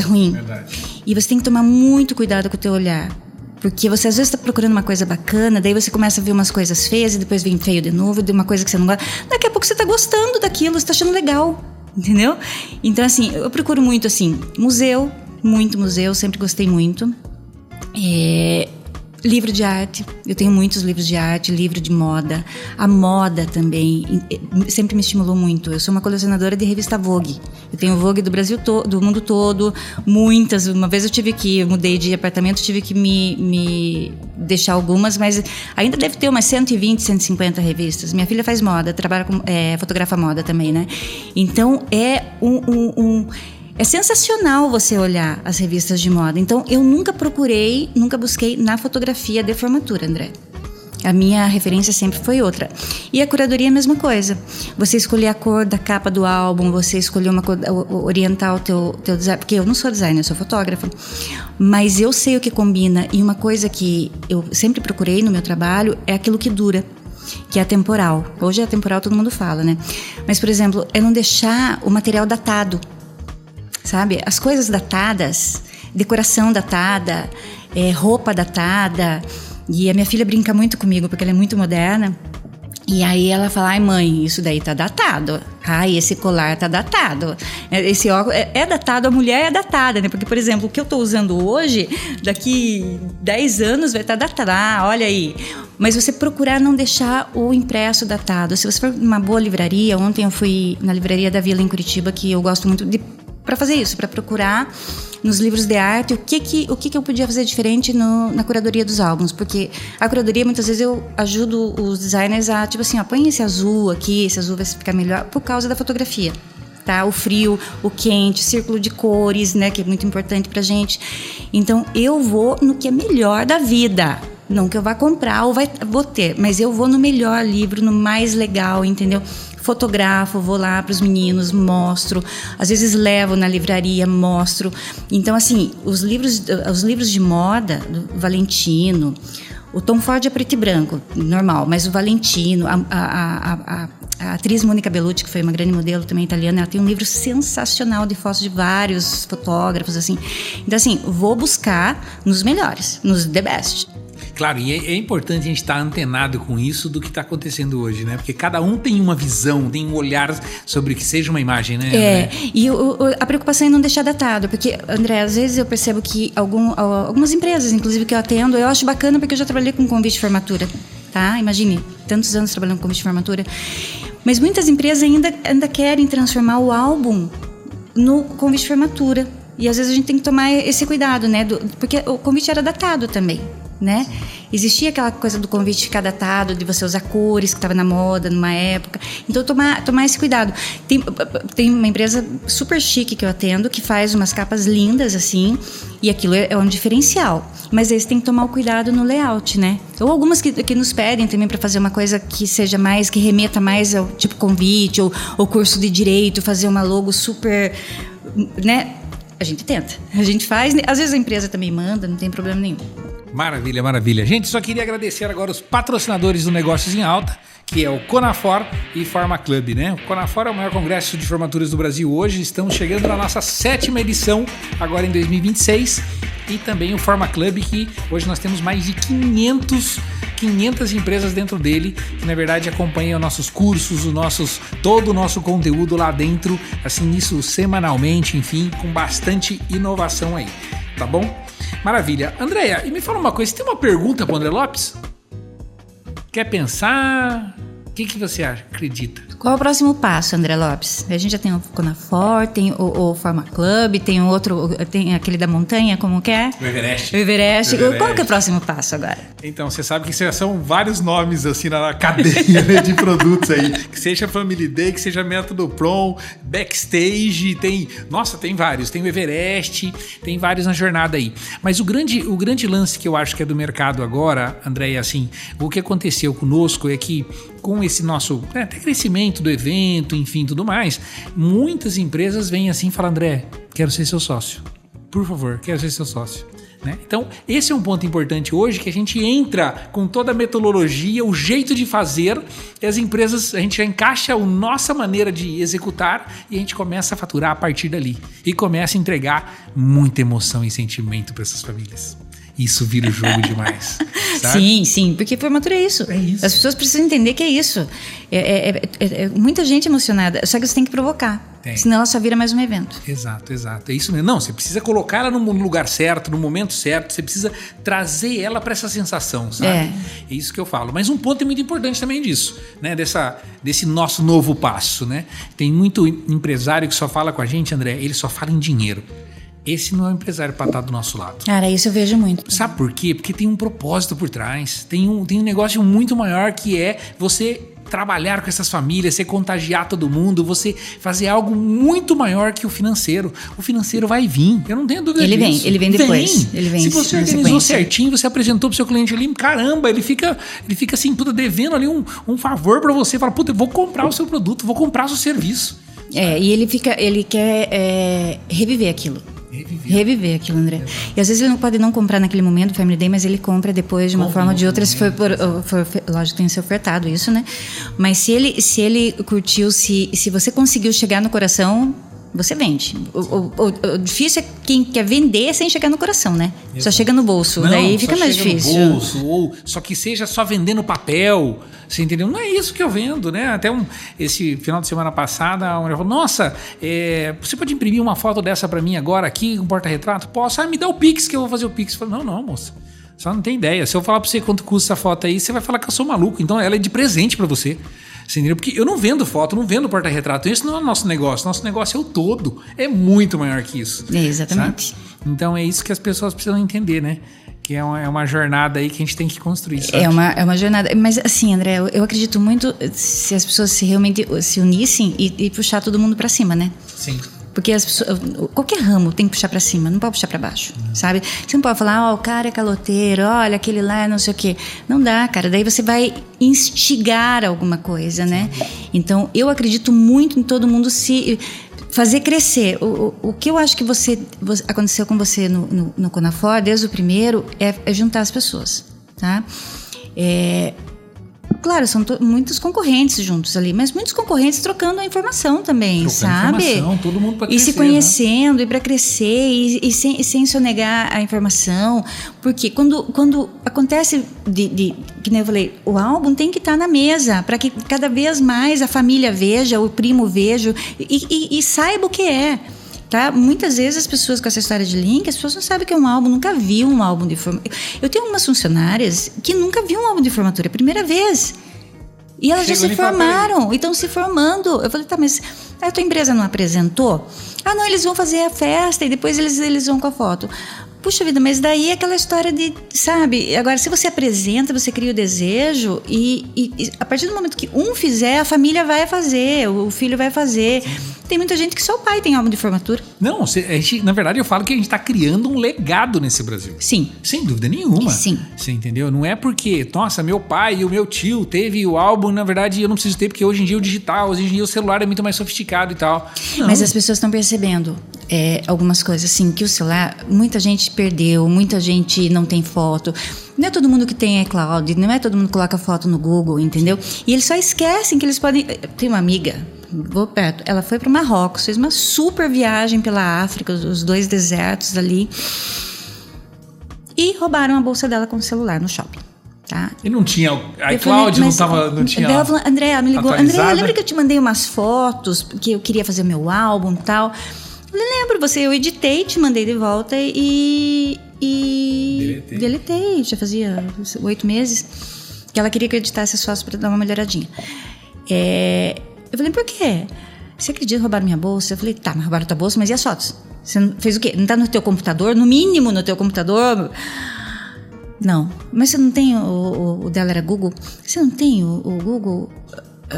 ruim. Verdade. E você tem que tomar muito cuidado com o teu olhar. Porque você às vezes está procurando uma coisa bacana, daí você começa a ver umas coisas feias e depois vem feio de novo, de uma coisa que você não gosta. Daqui a pouco você está gostando daquilo, você está achando legal, entendeu? Então, assim, eu procuro muito, assim, muito museu, sempre gostei muito. Livro de arte, eu tenho muitos livros de arte, livro de moda. A moda também sempre me estimulou muito. Eu sou uma colecionadora de revista Vogue. Eu tenho Vogue do Brasil do mundo todo, muitas. Uma vez eu mudei de apartamento, tive que me deixar algumas, mas ainda deve ter umas 120, 150 revistas. Minha filha faz moda, trabalha fotografa moda também, né? Então é sensacional você olhar as revistas de moda. Então, eu nunca busquei na fotografia de formatura, André. A minha referência sempre foi outra. E a curadoria é a mesma coisa. Você escolher a cor da capa do álbum, você escolher uma cor, orientar o teu design. Porque eu não sou designer, eu sou fotógrafa. Mas eu sei o que combina. E uma coisa que eu sempre procurei no meu trabalho é aquilo que dura, que é atemporal. Hoje é atemporal, todo mundo fala, né? Mas, por exemplo, é não deixar o material datado. Sabe? As coisas datadas, decoração datada, roupa datada. E a minha filha brinca muito comigo, porque ela é muito moderna. E aí ela fala, ai mãe, isso daí tá datado. Ai, esse colar tá datado. Esse óculos é datado, a mulher é datada, né? Porque, por exemplo, o que eu tô usando hoje, daqui 10 anos vai estar datado. Olha aí. Mas você procurar não deixar o impresso datado. Se você for numa boa livraria, ontem eu fui na livraria da Vila em Curitiba, que eu gosto muito para fazer isso, para procurar nos livros de arte o que eu podia fazer diferente na curadoria dos álbuns, porque a curadoria muitas vezes eu ajudo os designers a tipo assim, põe esse azul aqui, esse azul vai ficar melhor por causa da fotografia, tá? O frio, o quente, círculo de cores, né, que é muito importante pra gente. Então eu vou no que é melhor da vida. Não que eu vá comprar ou vou ter, mas eu vou no melhor livro, no mais legal, entendeu? fotografo, vou lá para os meninos, mostro, às vezes levo na livraria, mostro. Então, assim, os livros de moda, do Valentino, o Tom Ford é preto e branco, normal, mas o Valentino, a atriz Monica Bellucci, que foi uma grande modelo também italiana, ela tem um livro sensacional de fotos de vários fotógrafos, assim. Então, assim, vou buscar nos melhores, nos the best. Claro, e é importante a gente estar antenado com isso do que está acontecendo hoje, né? Porque cada um tem uma visão, tem um olhar sobre o que seja uma imagem, né? André? E a preocupação é não deixar datado, porque, André, às vezes eu percebo que algumas empresas, inclusive que eu atendo, eu acho bacana porque eu já trabalhei com convite de formatura, tá? Imagine, tantos anos trabalhando com convite de formatura. Mas muitas empresas ainda querem transformar o álbum no convite de formatura. E às vezes a gente tem que tomar esse cuidado, né? Porque o convite era datado também, né? Existia aquela coisa do convite ficar datado, de você usar cores que estava na moda numa época. Então, tomar esse cuidado. Tem uma empresa super chique que eu atendo, que faz umas capas lindas, assim, e aquilo é um diferencial. Mas eles têm que tomar o cuidado no layout, né? Ou algumas que nos pedem também para fazer uma coisa que seja mais, que remeta mais ao tipo convite, ou curso de direito, fazer uma logo super, né? A gente tenta, a gente faz, às vezes a empresa também manda, não tem problema nenhum. Maravilha, maravilha. Gente, só queria agradecer agora os patrocinadores do Negócios em Alta, que é o Conafor e Pharma Club, né? O Conafor é o maior congresso de formaturas do Brasil hoje, estamos chegando na nossa 7ª edição, agora em 2026, e também o Pharma Club, que hoje nós temos mais de 500 empresas dentro dele, que na verdade acompanham nossos cursos, todo o nosso conteúdo lá dentro, assim, isso semanalmente, enfim, com bastante inovação aí, tá bom? Maravilha. Andréia, e me fala uma coisa, você tem uma pergunta para o André Lopes? Quer pensar? O que você acha? Acredita? Qual é o próximo passo, André Lopes? A gente já tem o Conafor, tem o Pharma Club, tem o outro, tem aquele da montanha, como que é? O Everest. O Everest. Qual que é o próximo passo agora? Então, você sabe que são vários nomes assim na cadeia, né, de produtos aí. Que seja Family Day, que seja Método Prom, Backstage, tem vários. Tem o Everest, tem vários na jornada aí. Mas o grande lance que eu acho que é do mercado agora, André, assim, o que aconteceu conosco é que com esse nosso até crescimento do evento, enfim, tudo mais, muitas empresas vêm assim e falam, André, quero ser seu sócio. Por favor, quero ser seu sócio. Né? Então, esse é um ponto importante hoje, que a gente entra com toda a metodologia, o jeito de fazer, e as empresas, a gente já encaixa a nossa maneira de executar e a gente começa a faturar a partir dali. E começa a entregar muita emoção e sentimento para essas famílias. Isso vira o jogo demais. Sabe? Sim, porque formatura é isso. É isso. As pessoas precisam entender que é isso. É muita gente emocionada, só que você tem que provocar. Senão ela só vira mais um evento. Exato. É isso mesmo. Não, você precisa colocar ela no lugar certo, no momento certo. Você precisa trazer ela para essa sensação, sabe? É isso que eu falo. Mas um ponto muito importante também disso, né? Desse nosso novo passo, né? Tem muito empresário que só fala com a gente, André, ele só fala em dinheiro. Esse não é um empresário para estar do nosso lado. Cara, isso eu vejo muito. Sabe por quê? Porque tem um propósito por trás. Tem um negócio muito maior, que é você trabalhar com essas famílias, você contagiar todo mundo, você fazer algo muito maior que o financeiro. O financeiro vai vir, eu não tenho dúvida disso. Ele vem depois. Ele vem. Se você organizou certinho, você apresentou pro seu cliente ali, caramba, ele fica assim, puta, devendo ali um favor para você. Fala, puta, eu vou comprar o seu produto, vou comprar o seu serviço. E ele quer reviver aquilo. Reviver aquilo, André. E às vezes ele não pode não comprar naquele momento do Family Day, mas ele compra depois de uma forma ou de outra, se for lógico, tem que ser ofertado isso, né? Mas se ele curtiu, se você conseguiu chegar no coração, você vende. O difícil é quem quer vender sem chegar no coração, né? Exato. Só chega no bolso, daí fica mais difícil. No bolso, ou só que seja só vendendo papel, você entendeu? Não é isso que eu vendo, né? Até esse final de semana passada, a mulher falou, nossa, você pode imprimir uma foto dessa pra mim agora aqui, com porta-retrato? Posso? Me dá o Pix que eu vou fazer o Pix. Eu falei, não, moça. Só não tem ideia. Se eu falar pra você quanto custa essa foto aí, você vai falar que eu sou maluco. Então ela é de presente pra você. Você entendeu? Porque eu não vendo foto, não vendo porta-retrato. Isso não é o nosso negócio. Nosso negócio é o todo. É muito maior que isso. Exatamente. Sabe? Então é isso que as pessoas precisam entender, né? Que é uma jornada aí que a gente tem que construir. Sabe? É uma jornada. Mas assim, André, eu acredito muito se as pessoas realmente se unissem e puxar todo mundo pra cima, né? Sim. Porque as pessoas, qualquer ramo tem que puxar para cima, não pode puxar para baixo, sabe? Você não pode falar, o cara é caloteiro, olha, aquele lá, não sei o quê. Não dá, cara. Daí você vai instigar alguma coisa, né? Então, eu acredito muito em todo mundo se fazer crescer. O que eu acho que aconteceu com você no Conafor, desde o primeiro, é juntar as pessoas, tá? Claro, são muitos concorrentes juntos ali, mas muitos concorrentes trocando a informação também, sabe? Informação, todo mundo pra crescer, e se conhecendo, e para crescer, e sem sonegar a informação. Porque quando acontece, que nem eu falei, o álbum tem que estar na mesa, para que cada vez mais a família veja, o primo veja, e saiba o que é. Tá? Muitas vezes as pessoas com essa história de link, as pessoas não sabem o que é um álbum, nunca viu um álbum de formatura. Eu tenho algumas funcionárias que nunca viu um álbum de formatura, é a primeira vez. E elas já se formaram, e estão se formando. Eu falei, tá, mas a tua empresa não apresentou? Ah, não, eles vão fazer a festa e depois eles vão com a foto. Puxa vida, mas daí é aquela história de, sabe? Agora, se você apresenta, você cria o desejo e a partir do momento que um fizer, a família vai fazer, o filho vai fazer. Tem muita gente que só o pai tem álbum de formatura. Não, na verdade eu falo que a gente tá criando um legado nesse Brasil. Sim. Sem dúvida nenhuma. Sim. Você entendeu? Não é porque, nossa, meu pai e o meu tio teve o álbum, na verdade eu não preciso ter, porque hoje em dia o digital, hoje em dia o celular é muito mais sofisticado e tal. Não. Mas as pessoas estão percebendo algumas coisas, assim, que o celular, muita gente perdeu, muita gente não tem foto. Não é todo mundo que tem iCloud, não é todo mundo que coloca foto no Google, entendeu? E eles só esquecem que eles podem... Tem uma amiga, vou perto, ela foi para o Marrocos, fez uma super viagem pela África, os 2 desertos ali, e roubaram a bolsa dela com o celular no shopping. Tá? E não tinha iCloud, não tinha. Ela falou, André, ela me ligou, atualizada. André, lembra que eu te mandei umas fotos, porque eu queria fazer meu álbum e tal? Eu falei, lembro, eu editei, te mandei de volta e deletei. Já fazia 8 meses que ela queria que eu editasse as fotos para dar uma melhoradinha. Eu falei, por quê? Você acredita que roubaram minha bolsa? Eu falei, tá, mas roubaram tua bolsa, mas e as fotos? Você não fez o quê? Não tá no teu computador? No mínimo no teu computador? Não. Mas você não tem o dela era Google? Você não tem o Google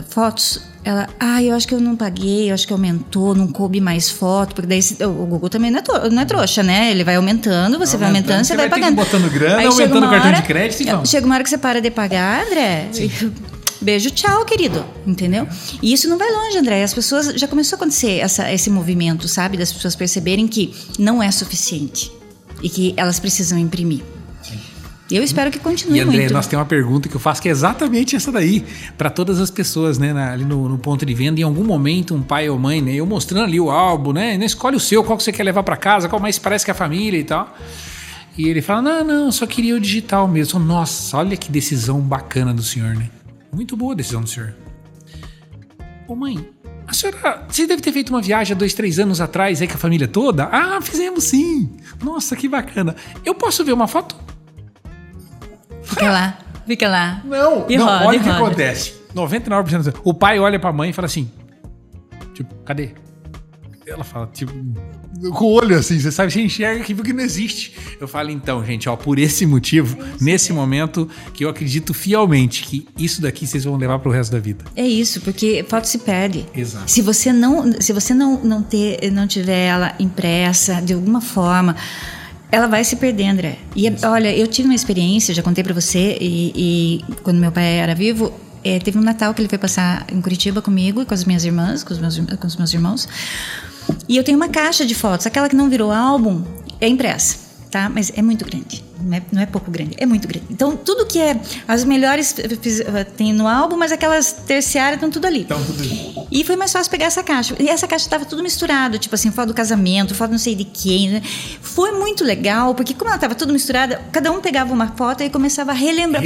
Fotos? Ela, eu acho que eu não paguei, eu acho que aumentou, não coube mais foto, porque daí o Google também não é trouxa, né? Ele vai aumentando, você vai aumentando, você vai pagando. Botando grana, aumentando o cartão de crédito e vamos. Chega uma hora que você para de pagar, André. Beijo, tchau, querido. Entendeu? E isso não vai longe, André. As pessoas, já começou a acontecer esse movimento, sabe? Das pessoas perceberem que não é suficiente e que elas precisam imprimir. Eu espero que continue. E André, muito. nós temos uma pergunta que eu faço que é exatamente essa daí, para todas as pessoas, né, ali no ponto de venda. Em algum momento, um pai ou mãe, né, eu mostrando ali o álbum, né, escolhe o seu, qual que você quer levar para casa, qual mais parece que é a família e tal. E ele fala, não, só queria o digital mesmo. Nossa, olha que decisão bacana do senhor, né? Muito boa a decisão do senhor. Ô mãe, a senhora, você deve ter feito uma viagem há 2, 3 anos atrás aí com a família toda? Ah, fizemos sim. Nossa, que bacana. Eu posso ver uma foto? Fica lá. Não, olha o que acontece. 99% o pai olha pra mãe e fala assim, tipo, cadê? Ela fala, tipo, com o olho assim, você sabe, você enxerga aquilo que não existe. Eu falo, então, gente, por esse motivo, nesse momento, que eu acredito fielmente que isso daqui vocês vão levar pro resto da vida. É isso, porque foto se perde. Exato. Se você não tiver ela impressa de alguma forma, ela vai se perder, André. E olha, eu tive uma experiência, já contei pra você, e quando meu pai era vivo, teve um Natal que ele foi passar em Curitiba comigo e com as minhas irmãs, com os meus irmãos. E eu tenho uma caixa de fotos, aquela que não virou álbum é impressa, tá? Mas é muito grande, não é pouco grande, é muito grande. Então tudo que é as melhores tem no álbum, mas aquelas terciárias estão tudo ali. E foi mais fácil pegar essa caixa. E essa caixa estava tudo misturado, tipo assim, foto do casamento, foto não sei de quem, né? Foi muito legal, porque como ela estava tudo misturada, cada um pegava uma foto e começava a relembrar,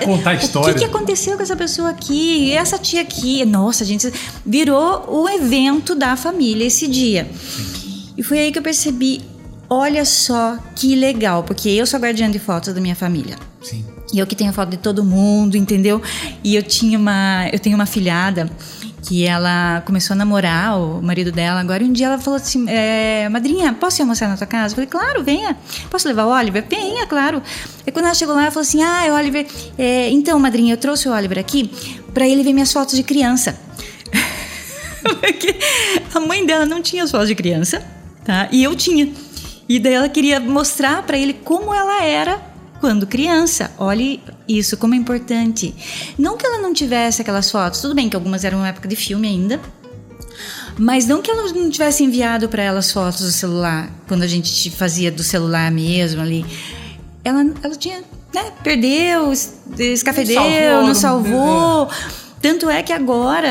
contar a história. O que aconteceu com essa pessoa aqui, essa tia aqui. Nossa, gente, virou o evento da família esse dia. E foi aí que eu percebi, olha só que legal, porque eu sou guardiã de fotos da minha família. Sim. E eu que tenho foto de todo mundo, entendeu? E eu tenho uma afilhada que ela começou a namorar o marido dela agora, e um dia ela falou assim, madrinha, posso ir almoçar na tua casa? Eu falei, claro, venha. Posso levar o Oliver? Venha, claro. E quando ela chegou lá, ela falou assim, Oliver, então, madrinha, eu trouxe o Oliver aqui pra ele ver minhas fotos de criança. A mãe dela não tinha as fotos de criança, tá? E eu tinha. E daí ela queria mostrar para ele como ela era quando criança. Olhe isso, como é importante. Não que ela não tivesse aquelas fotos, tudo bem que algumas eram uma época de filme ainda, mas não que ela não tivesse enviado para ela as fotos do celular, quando a gente fazia do celular mesmo ali. Ela tinha, né, perdeu, escafedeu, não salvou. Tanto é que agora,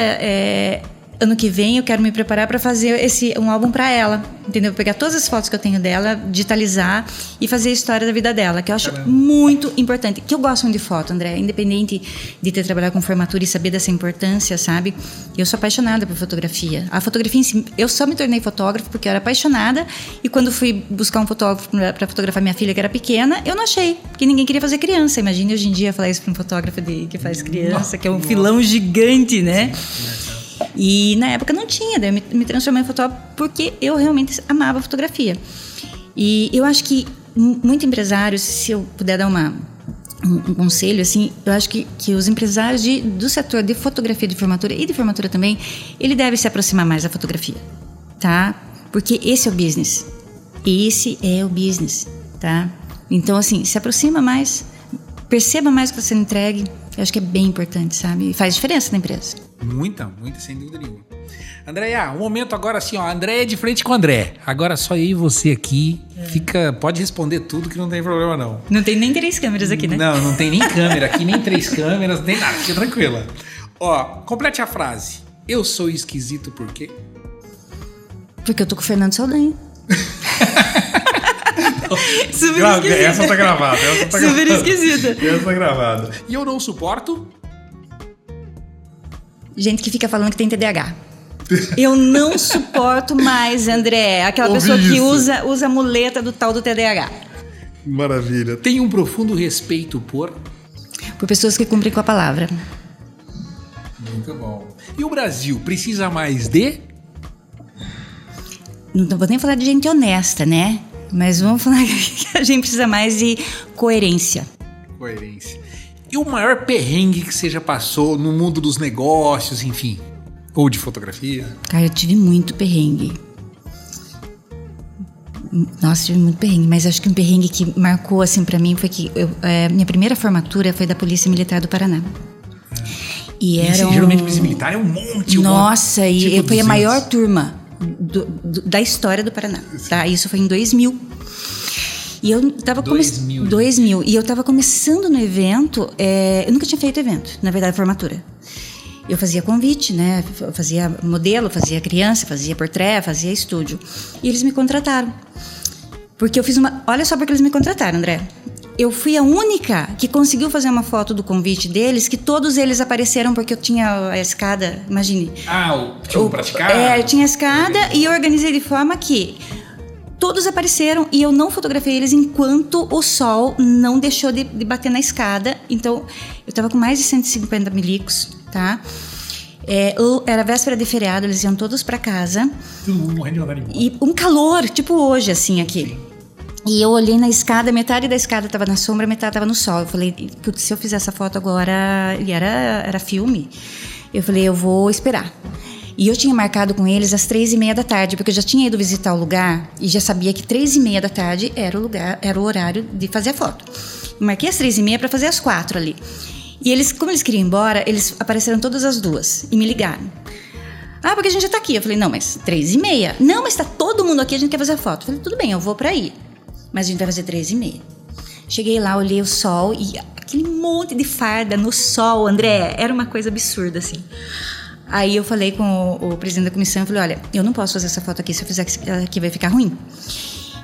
ano que vem, eu quero me preparar para fazer um álbum para ela, entendeu? Pegar todas as fotos que eu tenho dela, digitalizar e fazer a história da vida dela, que eu acho muito importante. Que eu gosto muito de foto, André, independente de ter trabalhado com formatura e saber dessa importância, sabe? Eu sou apaixonada por fotografia. A fotografia em si, eu só me tornei fotógrafa porque eu era apaixonada, e quando fui buscar um fotógrafo para fotografar minha filha, que era pequena, eu não achei, porque ninguém queria fazer criança. Imagine hoje em dia falar isso para um fotógrafo que faz criança, que é um filão gigante, né? E na época não tinha, daí eu me transformei em fotógrafo porque eu realmente amava fotografia. E eu acho que muito empresários, se eu puder dar um conselho, assim, eu acho que os empresários do setor de fotografia de formatura e de formatura também, ele deve se aproximar mais da fotografia, tá? Porque esse é o business. Esse é o business, tá? Então, assim, se aproxima mais, perceba mais o que você entregue. Eu acho que é bem importante, sabe? E faz diferença na empresa. Muita, sem dúvida nenhuma. Andréia, um momento agora assim, ó. André é de frente com o André. Agora só eu e você aqui. Pode responder tudo que não tem problema, não. Não tem nem 3 câmeras aqui, né? Não tem nem câmera aqui, nem 3 câmeras, nem nada. Fica tranquila. Ó, complete a frase. Eu sou esquisito por quê? Porque eu tô com o Fernando Saldanha. Super esquisita. Essa tá gravada. Super esquisita. Essa tá gravada. E eu não suporto... gente que fica falando que tem TDAH. Eu não suporto mais, André, aquela pessoa que usa a muleta do tal do TDAH. Maravilha. Tenho um profundo respeito por pessoas que cumprem com a palavra. Muito bom. E o Brasil precisa mais de... Não vou nem falar de gente honesta, né? Mas vamos falar que a gente precisa mais de coerência. E o maior perrengue que você já passou no mundo dos negócios, enfim, ou de fotografia? Cara, eu tive muito perrengue. Nossa, tive muito perrengue, mas acho que um perrengue que marcou assim pra mim foi que minha primeira formatura foi da Polícia Militar do Paraná. E geralmente Polícia Militar é um monte. Nossa, e foi a maior turma da história do Paraná, tá? Isso foi em 2000. E eu tava 2000. E eu tava começando no evento, eu nunca tinha feito evento, na verdade, formatura. Eu fazia convite, né? Eu fazia modelo, fazia criança, fazia portrait, fazia estúdio. E eles me contrataram. Porque eu fiz olha só porque eles me contrataram, André. Eu fui a única que conseguiu fazer uma foto do convite deles, que todos eles apareceram porque eu tinha a escada, imagine. Tinha praticado? Eu tinha a escada e eu organizei de forma que todos apareceram e eu não fotografei eles enquanto o sol não deixou de bater na escada. Então, eu tava com mais de 150 milicos, tá? Era véspera de feriado, eles iam todos pra casa. Todo mundo morrendo de vontade de ir embora. E um calor, tipo hoje, assim, aqui. E eu olhei na escada, metade da escada tava na sombra, metade tava no sol. Eu falei, putz, se eu fizer essa foto agora... E era filme. Eu falei, eu vou esperar. E eu tinha marcado com eles às 3:30 da tarde, porque eu já tinha ido visitar o lugar e já sabia que 3:30 da tarde era o horário de fazer a foto. Eu marquei às 3:30 para fazer às 4 ali. E eles, como eles queriam ir embora, eles apareceram todas as 2 e me ligaram. Porque a gente já tá aqui. Eu falei, não, mas 3:30. Não, mas tá todo mundo aqui, a gente quer fazer a foto. Eu falei, tudo bem, eu vou pra aí. Mas a gente vai fazer 3:30. Cheguei lá, olhei o sol e aquele monte de farda no sol, André, era uma coisa absurda, assim. Aí eu falei com o presidente da comissão, eu falei, olha, eu não posso fazer essa foto aqui, se eu fizer aqui vai ficar ruim.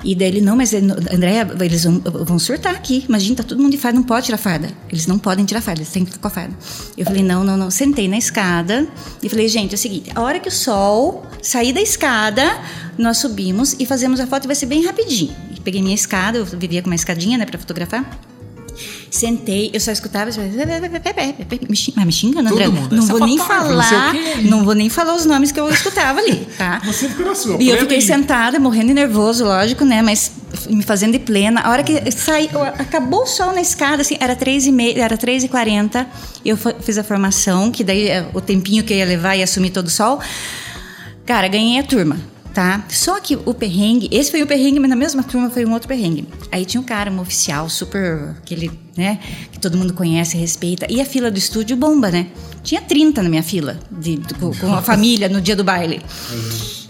E daí ele, não, mas André, eles vão surtar aqui, imagina, tá todo mundo de farda, não pode tirar farda. Eles não podem tirar farda, eles têm que ficar com a farda. Eu falei, não, sentei na escada e falei, gente, é o seguinte, a hora que o sol sair da escada, nós subimos e fazemos a foto e vai ser bem rapidinho. E peguei minha escada, eu vivia com uma escadinha, né, pra fotografar. Sentei, eu só escutava, me xingando, André. Não vou nem falar os nomes que eu escutava ali, tá? Você ficou na sua. E eu fiquei sentada, morrendo de nervoso, lógico, né? Mas me fazendo de plena. A hora que acabou o sol na escada, assim, era 3:30, era 3:40. Eu fiz a formação, que daí o tempinho que eu ia levar ia assumir todo o sol. Cara, ganhei a turma, tá? Só que o perrengue, esse foi o perrengue, mas na mesma turma foi um outro perrengue. Aí tinha um cara, um oficial super, aquele, né, que todo mundo conhece e respeita. E a fila do estúdio bomba, né? Tinha 30 na minha fila, com a família no dia do baile.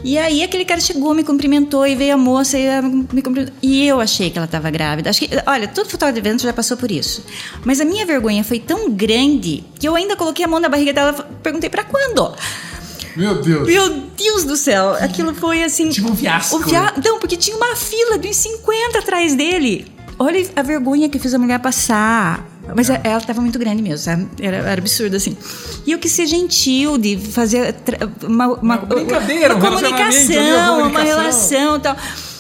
E aí aquele cara chegou, me cumprimentou e veio a moça e me cumprimentou. E eu achei que ela estava grávida. Acho que, olha, todo fotógrafo de evento já passou por isso. Mas a minha vergonha foi tão grande que eu ainda coloquei a mão na barriga dela e perguntei pra quando? Meu Deus. Meu Deus do céu. Aquilo foi assim... Tipo um fiasco. Não, porque tinha uma fila de uns 50 atrás dele. Olha a vergonha que eu fiz a mulher passar. Mas ela estava muito grande mesmo, sabe? Era absurdo, assim. E eu quis ser gentil, de fazer uma brincadeira, uma comunicação, uma relação e tal.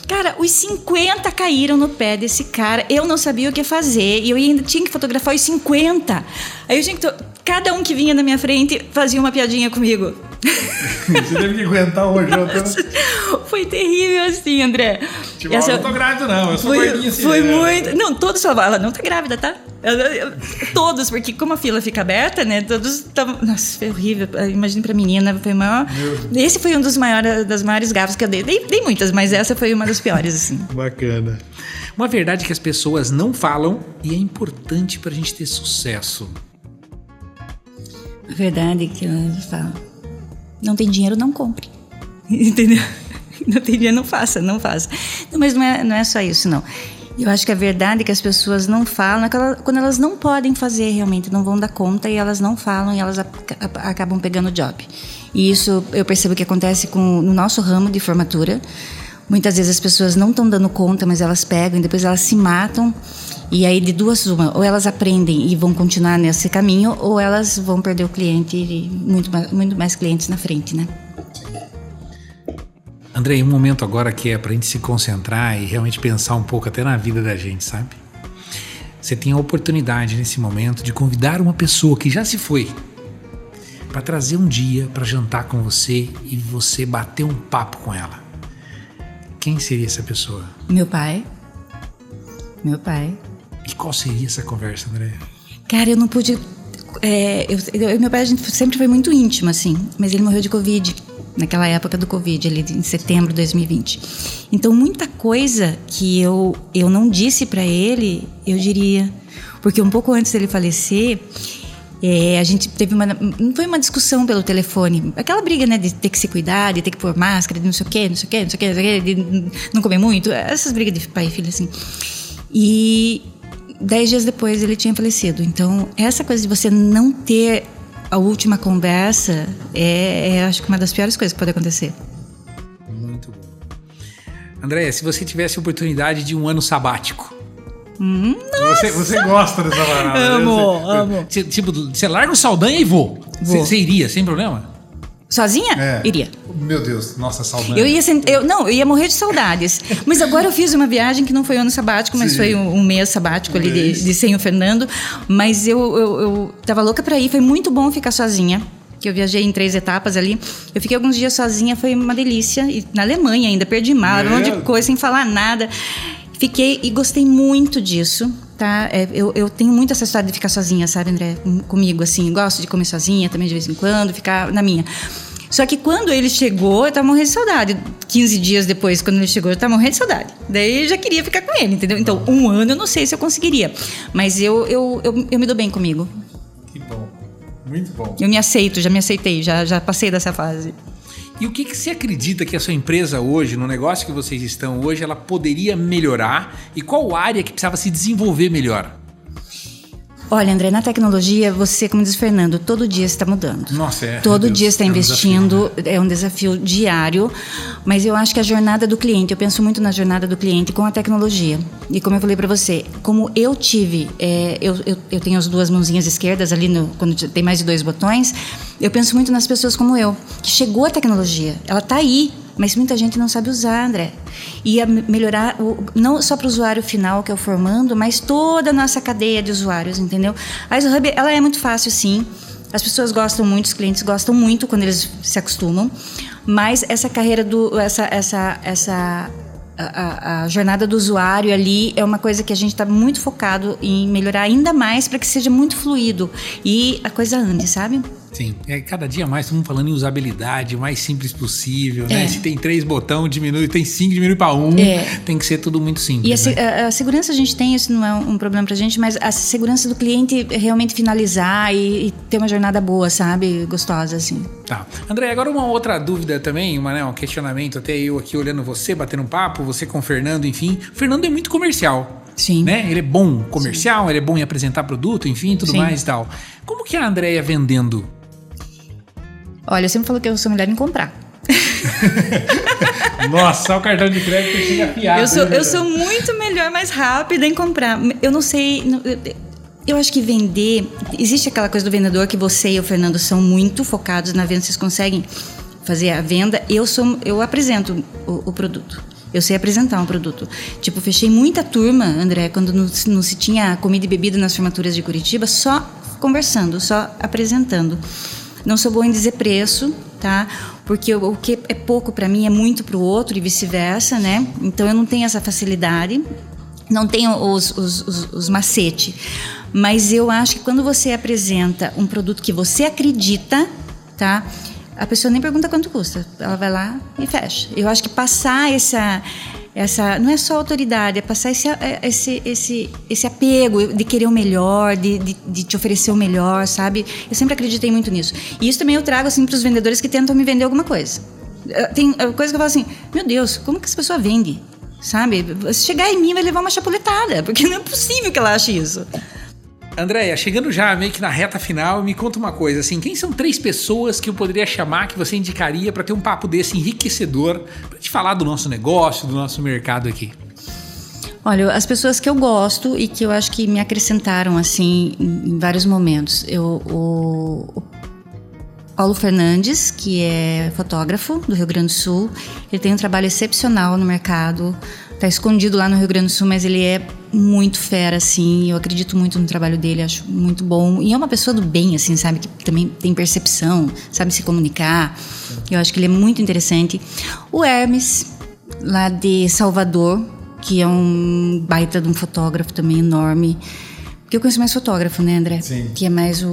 Cara, os 50 caíram no pé desse cara. Eu não sabia o que fazer. E eu ainda tinha que fotografar os 50. Aí eu tinha que... Cada um que vinha na minha frente fazia uma piadinha comigo. Você teve que aguentar o rojão. Foi terrível assim, André. Tipo, eu não tô grávida não, eu sou gordinha assim. Foi muito... Não, todos falavam, ela não tá grávida, tá? Todos, porque como a fila fica aberta, né? Todos estavam... Nossa, foi horrível. Imagina pra menina, foi maior... Esse foi um das maiores gafas que eu dei. Dei muitas, mas essa foi uma das piores, assim. Bacana. Uma verdade que as pessoas não falam e é importante pra gente ter sucesso. A verdade que eu falo... Não tem dinheiro, não compre. Entendeu? Não tem dinheiro, não faça. Não, mas não é só isso, não. Eu acho que a verdade é que as pessoas não falam quando elas não podem fazer realmente, não vão dar conta e elas não falam e elas acabam pegando o job. E isso eu percebo que acontece no nosso ramo de formatura. Muitas vezes as pessoas não estão dando conta, mas elas pegam e depois elas se matam. E aí de duas uma, ou elas aprendem e vão continuar nesse caminho, ou elas vão perder o cliente e muito mais clientes na frente, né? André, um momento agora que é pra gente se concentrar e realmente pensar um pouco até na vida da gente, sabe? Você tem a oportunidade nesse momento de convidar uma pessoa que já se foi para trazer um dia para jantar com você e você bater um papo com ela. Quem seria essa pessoa? Meu pai. E qual seria essa conversa, André? Cara, eu não pude... meu pai, a gente sempre foi muito íntimo, assim. Mas ele morreu de Covid, naquela época do Covid, ali em setembro de 2020. Então, muita coisa que eu não disse pra ele, eu diria. Porque um pouco antes dele falecer, a gente teve não foi uma discussão pelo telefone. Aquela briga, né, de ter que se cuidar, de ter que pôr máscara, de não sei o quê, de não comer muito. Essas brigas de pai e filho, assim. E 10 dias depois ele tinha falecido. Então, essa coisa de você não ter a última conversa acho que uma das piores coisas que pode acontecer. Muito bom. André, se você tivesse a oportunidade de um ano sabático, você gosta dessa parada? Amo. Você larga o Saldanha e voa. Você iria, sem problema? Sozinha? Iria. Meu Deus, nossa, Saldanha. Eu ia morrer de saudades. Mas agora eu fiz uma viagem que não foi ano sabático, mas foi um mês sabático ali de sem o Fernando. Mas eu tava louca pra ir, foi muito bom ficar sozinha. Que eu viajei em 3 etapas ali. Eu fiquei alguns dias sozinha, foi uma delícia. E na Alemanha ainda, perdi mala, um monte de coisa, sem falar nada. Fiquei e gostei muito disso, tá? Eu tenho muito essa história de ficar sozinha, sabe, André? Comigo, assim. Gosto de comer sozinha também de vez em quando, ficar na minha. Só que quando ele chegou, eu tava morrendo de saudade. 15 dias depois, quando ele chegou, eu tava morrendo de saudade. Daí eu já queria ficar com ele, entendeu? Então, um ano eu não sei se eu conseguiria. Mas eu me dou bem comigo. Que bom. Muito bom. Eu me aceito, já me aceitei, já passei dessa fase. E o que você acredita que a sua empresa hoje, no negócio que vocês estão hoje, ela poderia melhorar? E qual área que precisava se desenvolver melhor? Olha, André, na tecnologia, você, como diz o Fernando, todo dia você está mudando. Nossa, todo dia você está investindo, é um desafio diário, mas eu acho que a jornada do cliente, eu penso muito na jornada do cliente com a tecnologia. E como eu falei para você, como eu tive, eu tenho as 2 mãozinhas esquerdas ali, quando tem mais de 2 botões, eu penso muito nas pessoas como eu, que chegou a tecnologia, ela está aí, mas muita gente não sabe usar, André. E melhorar, não só para o usuário final, que é o formando, mas toda a nossa cadeia de usuários, entendeu? A ISOHub, ela é muito fácil, sim. As pessoas gostam muito, os clientes gostam muito quando eles se acostumam. Mas essa carreira a jornada do usuário ali é uma coisa que a gente está muito focado em melhorar ainda mais para que seja muito fluido e a coisa ande, sabe? Sim, cada dia mais estamos falando em usabilidade, o mais simples possível, né? Se tem 3 botões, diminui, tem 5, diminui para 1, tem que ser tudo muito simples. E a segurança a gente tem, isso não é um problema pra gente, mas a segurança do cliente realmente finalizar e ter uma jornada boa, sabe? Gostosa, assim. Tá. André, agora uma outra dúvida também, um questionamento, até eu aqui olhando você, batendo um papo, você com o Fernando, enfim. O Fernando é muito comercial. Sim. Né? Ele é bom comercial, ele é bom em apresentar produto, enfim, tudo mais e tal. Como que é a Andréia vendendo? Olha, eu sempre falo que eu sou melhor em comprar. Nossa, o cartão de crédito chega afiado. Eu sou muito melhor, mais rápida em comprar. Eu não sei... Eu acho que vender... Existe aquela coisa do vendedor que você e o Fernando são muito focados na venda. Vocês conseguem fazer a venda. Eu apresento o produto. Eu sei apresentar um produto. Tipo, fechei muita turma, André, quando não se tinha comida e bebida nas formaturas de Curitiba, só conversando, só apresentando. Não sou boa em dizer preço, tá? Porque o que é pouco para mim é muito para o outro e vice-versa, né? Então eu não tenho essa facilidade, não tenho os macetes. Mas eu acho que quando você apresenta um produto que você acredita, tá? A pessoa nem pergunta quanto custa. Ela vai lá e fecha. Eu acho que passar essa não é só autoridade, é passar esse apego de querer o melhor, de te oferecer o melhor, sabe? Eu sempre acreditei muito nisso. E isso também eu trago assim para os vendedores que tentam me vender alguma coisa. Tem coisa que eu falo assim, meu Deus, como que essa pessoa vende? Sabe? Se chegar em mim vai levar uma chapuletada, porque não é possível que ela ache isso. Andréia, chegando já meio que na reta final, me conta uma coisa, assim, quem são 3 pessoas que eu poderia chamar, que você indicaria para ter um papo desse enriquecedor, para te falar do nosso negócio, do nosso mercado aqui? Olha, as pessoas que eu gosto e que eu acho que me acrescentaram, assim, em vários momentos. O Paulo Fernandes, que é fotógrafo do Rio Grande do Sul, ele tem um trabalho excepcional no mercado. Tá escondido lá no Rio Grande do Sul, mas ele é muito fera, assim. Eu acredito muito no trabalho dele, acho muito bom. E é uma pessoa do bem, assim, sabe? Que também tem percepção, sabe se comunicar. Eu acho que ele é muito interessante. O Hermes, lá de Salvador, que é um baita de um fotógrafo também enorme. Porque eu conheço mais fotógrafo, né, André? Sim. Que é mais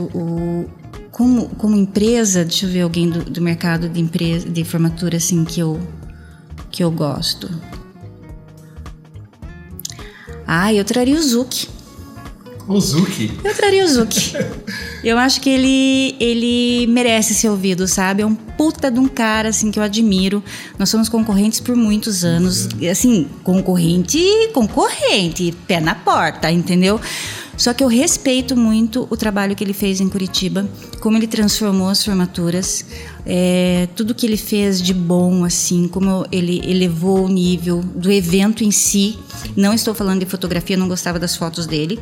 como empresa, deixa eu ver alguém do mercado de formatura, assim, que eu gosto. Eu traria o Zuki. O Zuki? Eu traria o Zuki. Eu acho que ele merece ser ouvido, sabe? É um puta de um cara, assim, que eu admiro. Nós somos concorrentes por muitos anos. Assim, concorrente, pé na porta, entendeu? Só que eu respeito muito o trabalho que ele fez em Curitiba, como ele transformou as formaturas, tudo que ele fez de bom, assim, como ele elevou o nível do evento em si. Não estou falando de fotografia, não gostava das fotos dele,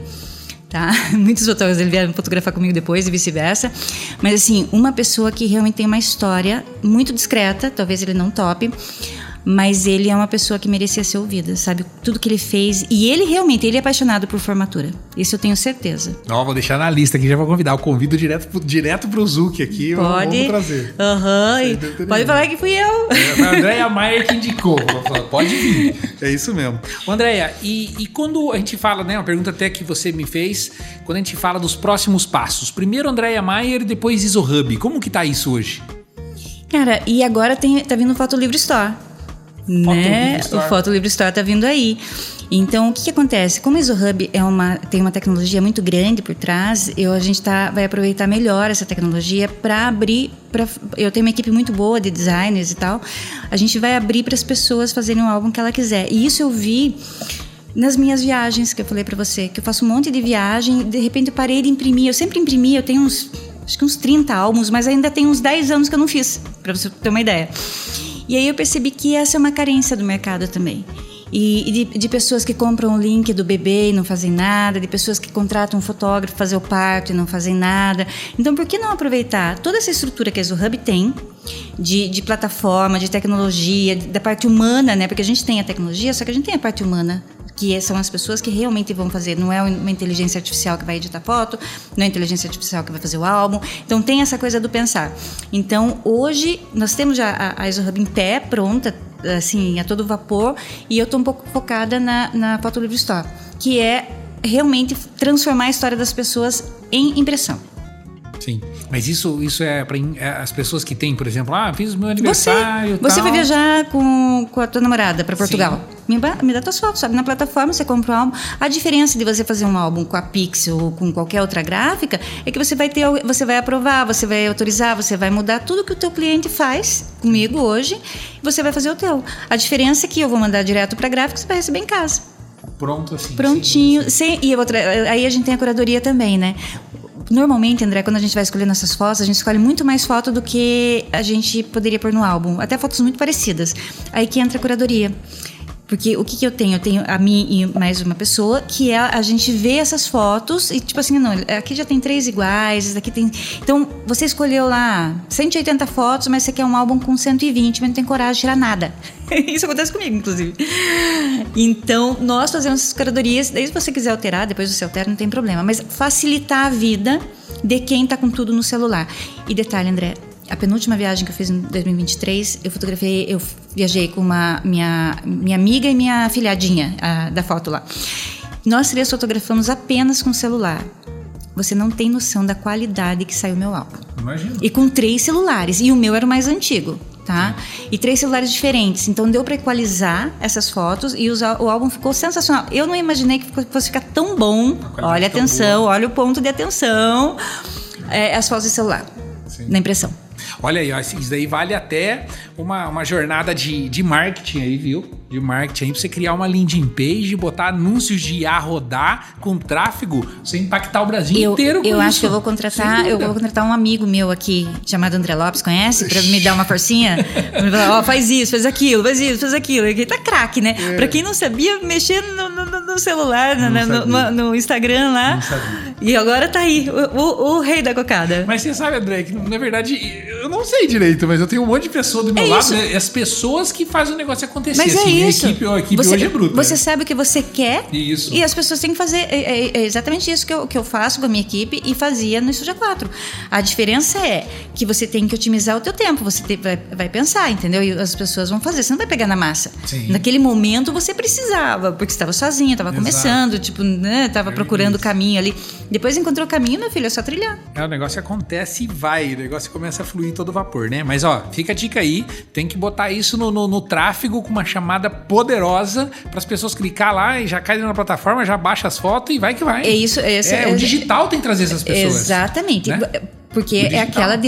tá? Muitos fotógrafos dele vieram fotografar comigo depois e vice-versa. Mas, assim, uma pessoa que realmente tem uma história muito discreta, talvez ele não tope, mas ele é uma pessoa que merecia ser ouvida, sabe? Tudo que ele fez. E ele realmente, ele é apaixonado por formatura. Isso eu tenho certeza. Vou deixar na lista aqui, já vou convidar. Eu convido direto pro Zuki aqui. Pode. Vamos trazer. Pode falar que fui eu. Foi a Andréia Maier que indicou. Pode vir. É isso mesmo. Andréia, e quando a gente fala, né? Uma pergunta até que você me fez. Quando a gente fala dos próximos passos. Primeiro Andréia Maier e depois IsoHub. Como que tá isso hoje? Cara, e agora tá vindo o Foto Livre Store. Né? O Foto Livre Store tá vindo aí. Então, o que acontece? Como o IsoHub tem uma tecnologia muito grande por trás, a gente vai aproveitar melhor essa tecnologia para abrir. Eu tenho uma equipe muito boa de designers e tal. A gente vai abrir para as pessoas fazerem o álbum que ela quiser. E isso eu vi nas minhas viagens, que eu falei para você, que eu faço um monte de viagem, de repente eu parei de imprimir. Eu sempre imprimi, eu tenho acho que uns 30 álbuns, mas ainda tem uns 10 anos que eu não fiz, para você ter uma ideia. E aí eu percebi que essa é uma carência do mercado também. E de pessoas que compram o link do bebê e não fazem nada, de pessoas que contratam um fotógrafo para fazer o parto e não fazem nada. Então, por que não aproveitar toda essa estrutura que a IsoHub tem, de plataforma, de tecnologia, da parte humana, né? Porque a gente tem a tecnologia, só que a gente tem a parte humana, que são as pessoas que realmente vão fazer. Não é uma inteligência artificial que vai editar foto, não é a inteligência artificial que vai fazer o álbum. Então, tem essa coisa do pensar. Então, hoje, nós temos já a IsoHub em pé, pronta, assim, a todo vapor, e eu estou um pouco focada na Foto Livre Store, que é realmente transformar a história das pessoas em impressão. Sim, mas isso é para as pessoas que têm, por exemplo, fiz o meu aniversário. Você vai viajar com a tua namorada para Portugal. Me dá tuas fotos, sabe? Na plataforma você compra um álbum. A diferença de você fazer um álbum com a Pixel ou com qualquer outra gráfica é que você vai aprovar, você vai autorizar, você vai mudar tudo que o teu cliente faz comigo hoje e você vai fazer o teu. A diferença é que eu vou mandar direto para a gráfica e você vai receber em casa. Pronto assim. Prontinho. Sim. E aí a gente tem a curadoria também, né? Normalmente, André, quando a gente vai escolher nossas fotos, a gente escolhe muito mais foto do que a gente poderia pôr no álbum. Até fotos muito parecidas. Aí que entra a curadoria. Porque o que eu tenho? Eu tenho a mim e mais uma pessoa, que a gente vê essas fotos e tipo assim, não, aqui já tem 3 iguais, aqui tem... Então, você escolheu lá 180 fotos, mas você quer um álbum com 120, mas não tem coragem de tirar nada. Isso acontece comigo, inclusive. Então, nós fazemos essas curadorias, daí se você quiser alterar, depois você altera, não tem problema. Mas facilitar a vida de quem tá com tudo no celular. E detalhe, André, a penúltima viagem que eu fiz em 2023, eu viajei com minha amiga e minha filhadinha da foto lá. Nós 3 fotografamos apenas com celular. Você não tem noção da qualidade que saiu o meu álbum. Imagina. E com 3 celulares, e o meu era o mais antigo, tá? E 3 celulares diferentes, então deu para equalizar essas fotos e o álbum ficou sensacional. Eu não imaginei que fosse ficar tão bom. Olha a atenção, olha o ponto de atenção, as fotos de celular, na impressão. Olha aí, ó, isso daí vale até uma jornada de marketing aí, viu? De marketing aí, pra você criar uma landing page, botar anúncios de IA rodar com tráfego, você impactar o Brasil inteiro com isso. Eu acho que eu vou contratar um amigo meu aqui, chamado André Lopes, conhece? Pra me dar uma forcinha. Me falar, faz isso, faz aquilo, faz aquilo. Ele tá craque, né? Pra quem não sabia mexer no celular, no Instagram lá. Não sabia. E agora tá aí, o rei da cocada. Mas você sabe, André, que na verdade, eu não sei direito, mas eu tenho um monte de pessoa do meu lado, né? As pessoas que fazem o negócio acontecer. Mas assim, isso. A equipe hoje é bruta. Você sabe o que você quer. Isso. E as pessoas têm que fazer. É exatamente isso que eu faço com a minha equipe e fazia no Estúdio 4. A diferença é que você tem que otimizar o teu tempo. Você vai pensar, entendeu? E as pessoas vão fazer. Você não vai pegar na massa. Sim. Naquele momento você precisava, porque você estava sozinha, estava começando, tipo, né? Tava procurando o caminho ali. Depois encontrou o caminho, meu filho, é só trilhar. O negócio acontece e vai. O negócio começa a fluir todo vapor, né? Mas, fica a dica aí. Tem que botar isso no tráfego com uma chamada poderosa para as pessoas clicar lá e já caem na plataforma, já baixa as fotos e vai que vai. É isso. O digital tem que trazer essas pessoas. Exatamente. Né? Porque é aquela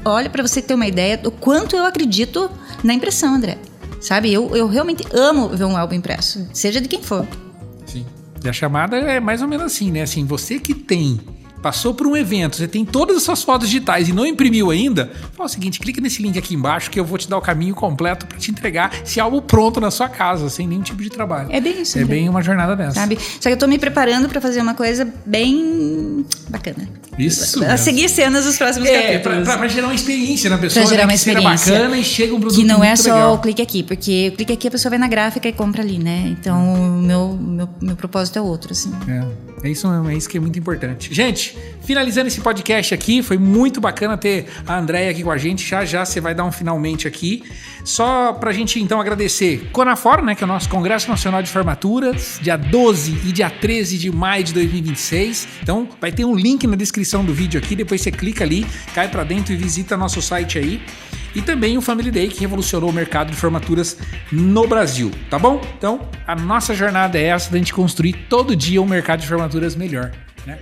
olha, para você ter uma ideia do quanto eu acredito na impressão, André. Sabe? Eu realmente amo ver um álbum impresso, seja de quem for. Sim. E a chamada é mais ou menos assim, né? Assim, você que passou por um evento, você tem todas as suas fotos digitais e não imprimiu ainda, fala o seguinte, clica nesse link aqui embaixo que eu vou te dar o caminho completo para te entregar esse álbum pronto na sua casa, sem nenhum tipo de trabalho. É bem isso. É bem uma jornada dessa. Sabe? Só que eu tô me preparando para fazer uma coisa bem bacana. Isso. A seguir cenas dos próximos capítulos. Pra gerar uma experiência na pessoa, pra gerar uma experiência bacana e chega um produto que não é muito só legal. o clique aqui, porque o clique aqui a pessoa vai na gráfica e compra ali, né? Então o meu propósito é outro, assim. É isso mesmo, é isso que é muito importante. Gente, finalizando esse podcast aqui, foi muito bacana ter a Andréia aqui com a gente. Já você vai dar um finalmente aqui. Só pra gente então agradecer Conafor, né, que é o nosso Congresso Nacional de Formaturas, dia 12 e dia 13 de maio de 2026. Então vai ter um link na descrição do vídeo aqui, depois você clica ali, cai pra dentro e visita nosso site aí. E também o Family Day, que revolucionou o mercado de formaturas no Brasil, tá bom? Então, a nossa jornada é essa, da gente construir todo dia um mercado de formaturas melhor, né?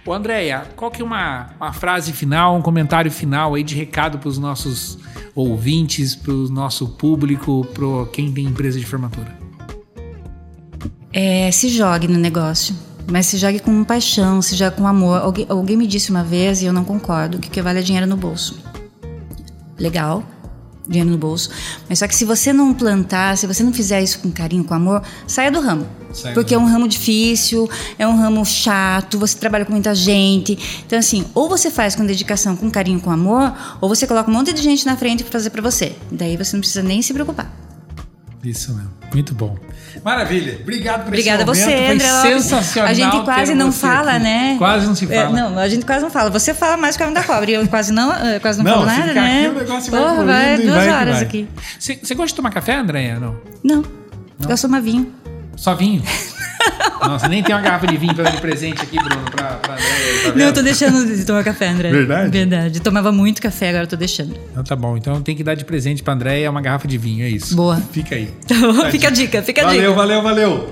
Ô, Andréia, qual que é uma frase final, um comentário final aí de recado para os nossos ouvintes, para o nosso público, para quem tem empresa de formatura? Se jogue no negócio, mas se jogue com paixão, se jogue com amor. Alguém me disse uma vez, e eu não concordo, que o que vale é dinheiro no bolso. Legal, dinheiro no bolso. Mas só que se você não plantar, se você não fizer isso com carinho, com amor, saia do ramo. Porque é um ramo difícil, é um ramo chato, você trabalha com muita gente. Então, assim, ou você faz com dedicação, com carinho, com amor, ou você coloca um monte de gente na frente para fazer para você. Daí você não precisa nem se preocupar. Isso mesmo, muito bom. Maravilha, obrigado por Obrigada esse momento. Obrigada a você, André. Sensacional. A gente quase não fala, aqui. né? Quase não se fala. Não, a gente quase não fala. Você fala mais que a da cobra. Eu quase não falo nada, né? Aqui, o negócio vai 2 horas aqui. Você gosta de tomar café, Andréia? Não. Não. Eu sou uma vinho. Só vinho? Nossa, nem tem uma garrafa de vinho pra dar de presente aqui, Bruno, pra Andréia. Não, eu tô deixando de tomar café, André. Verdade? Verdade. Tomava muito café, agora eu tô deixando. Então tá bom. Então tem que dar de presente pra Andréia uma garrafa de vinho, é isso. Boa. Fica aí. Fica a dica, fica a dica. Valeu.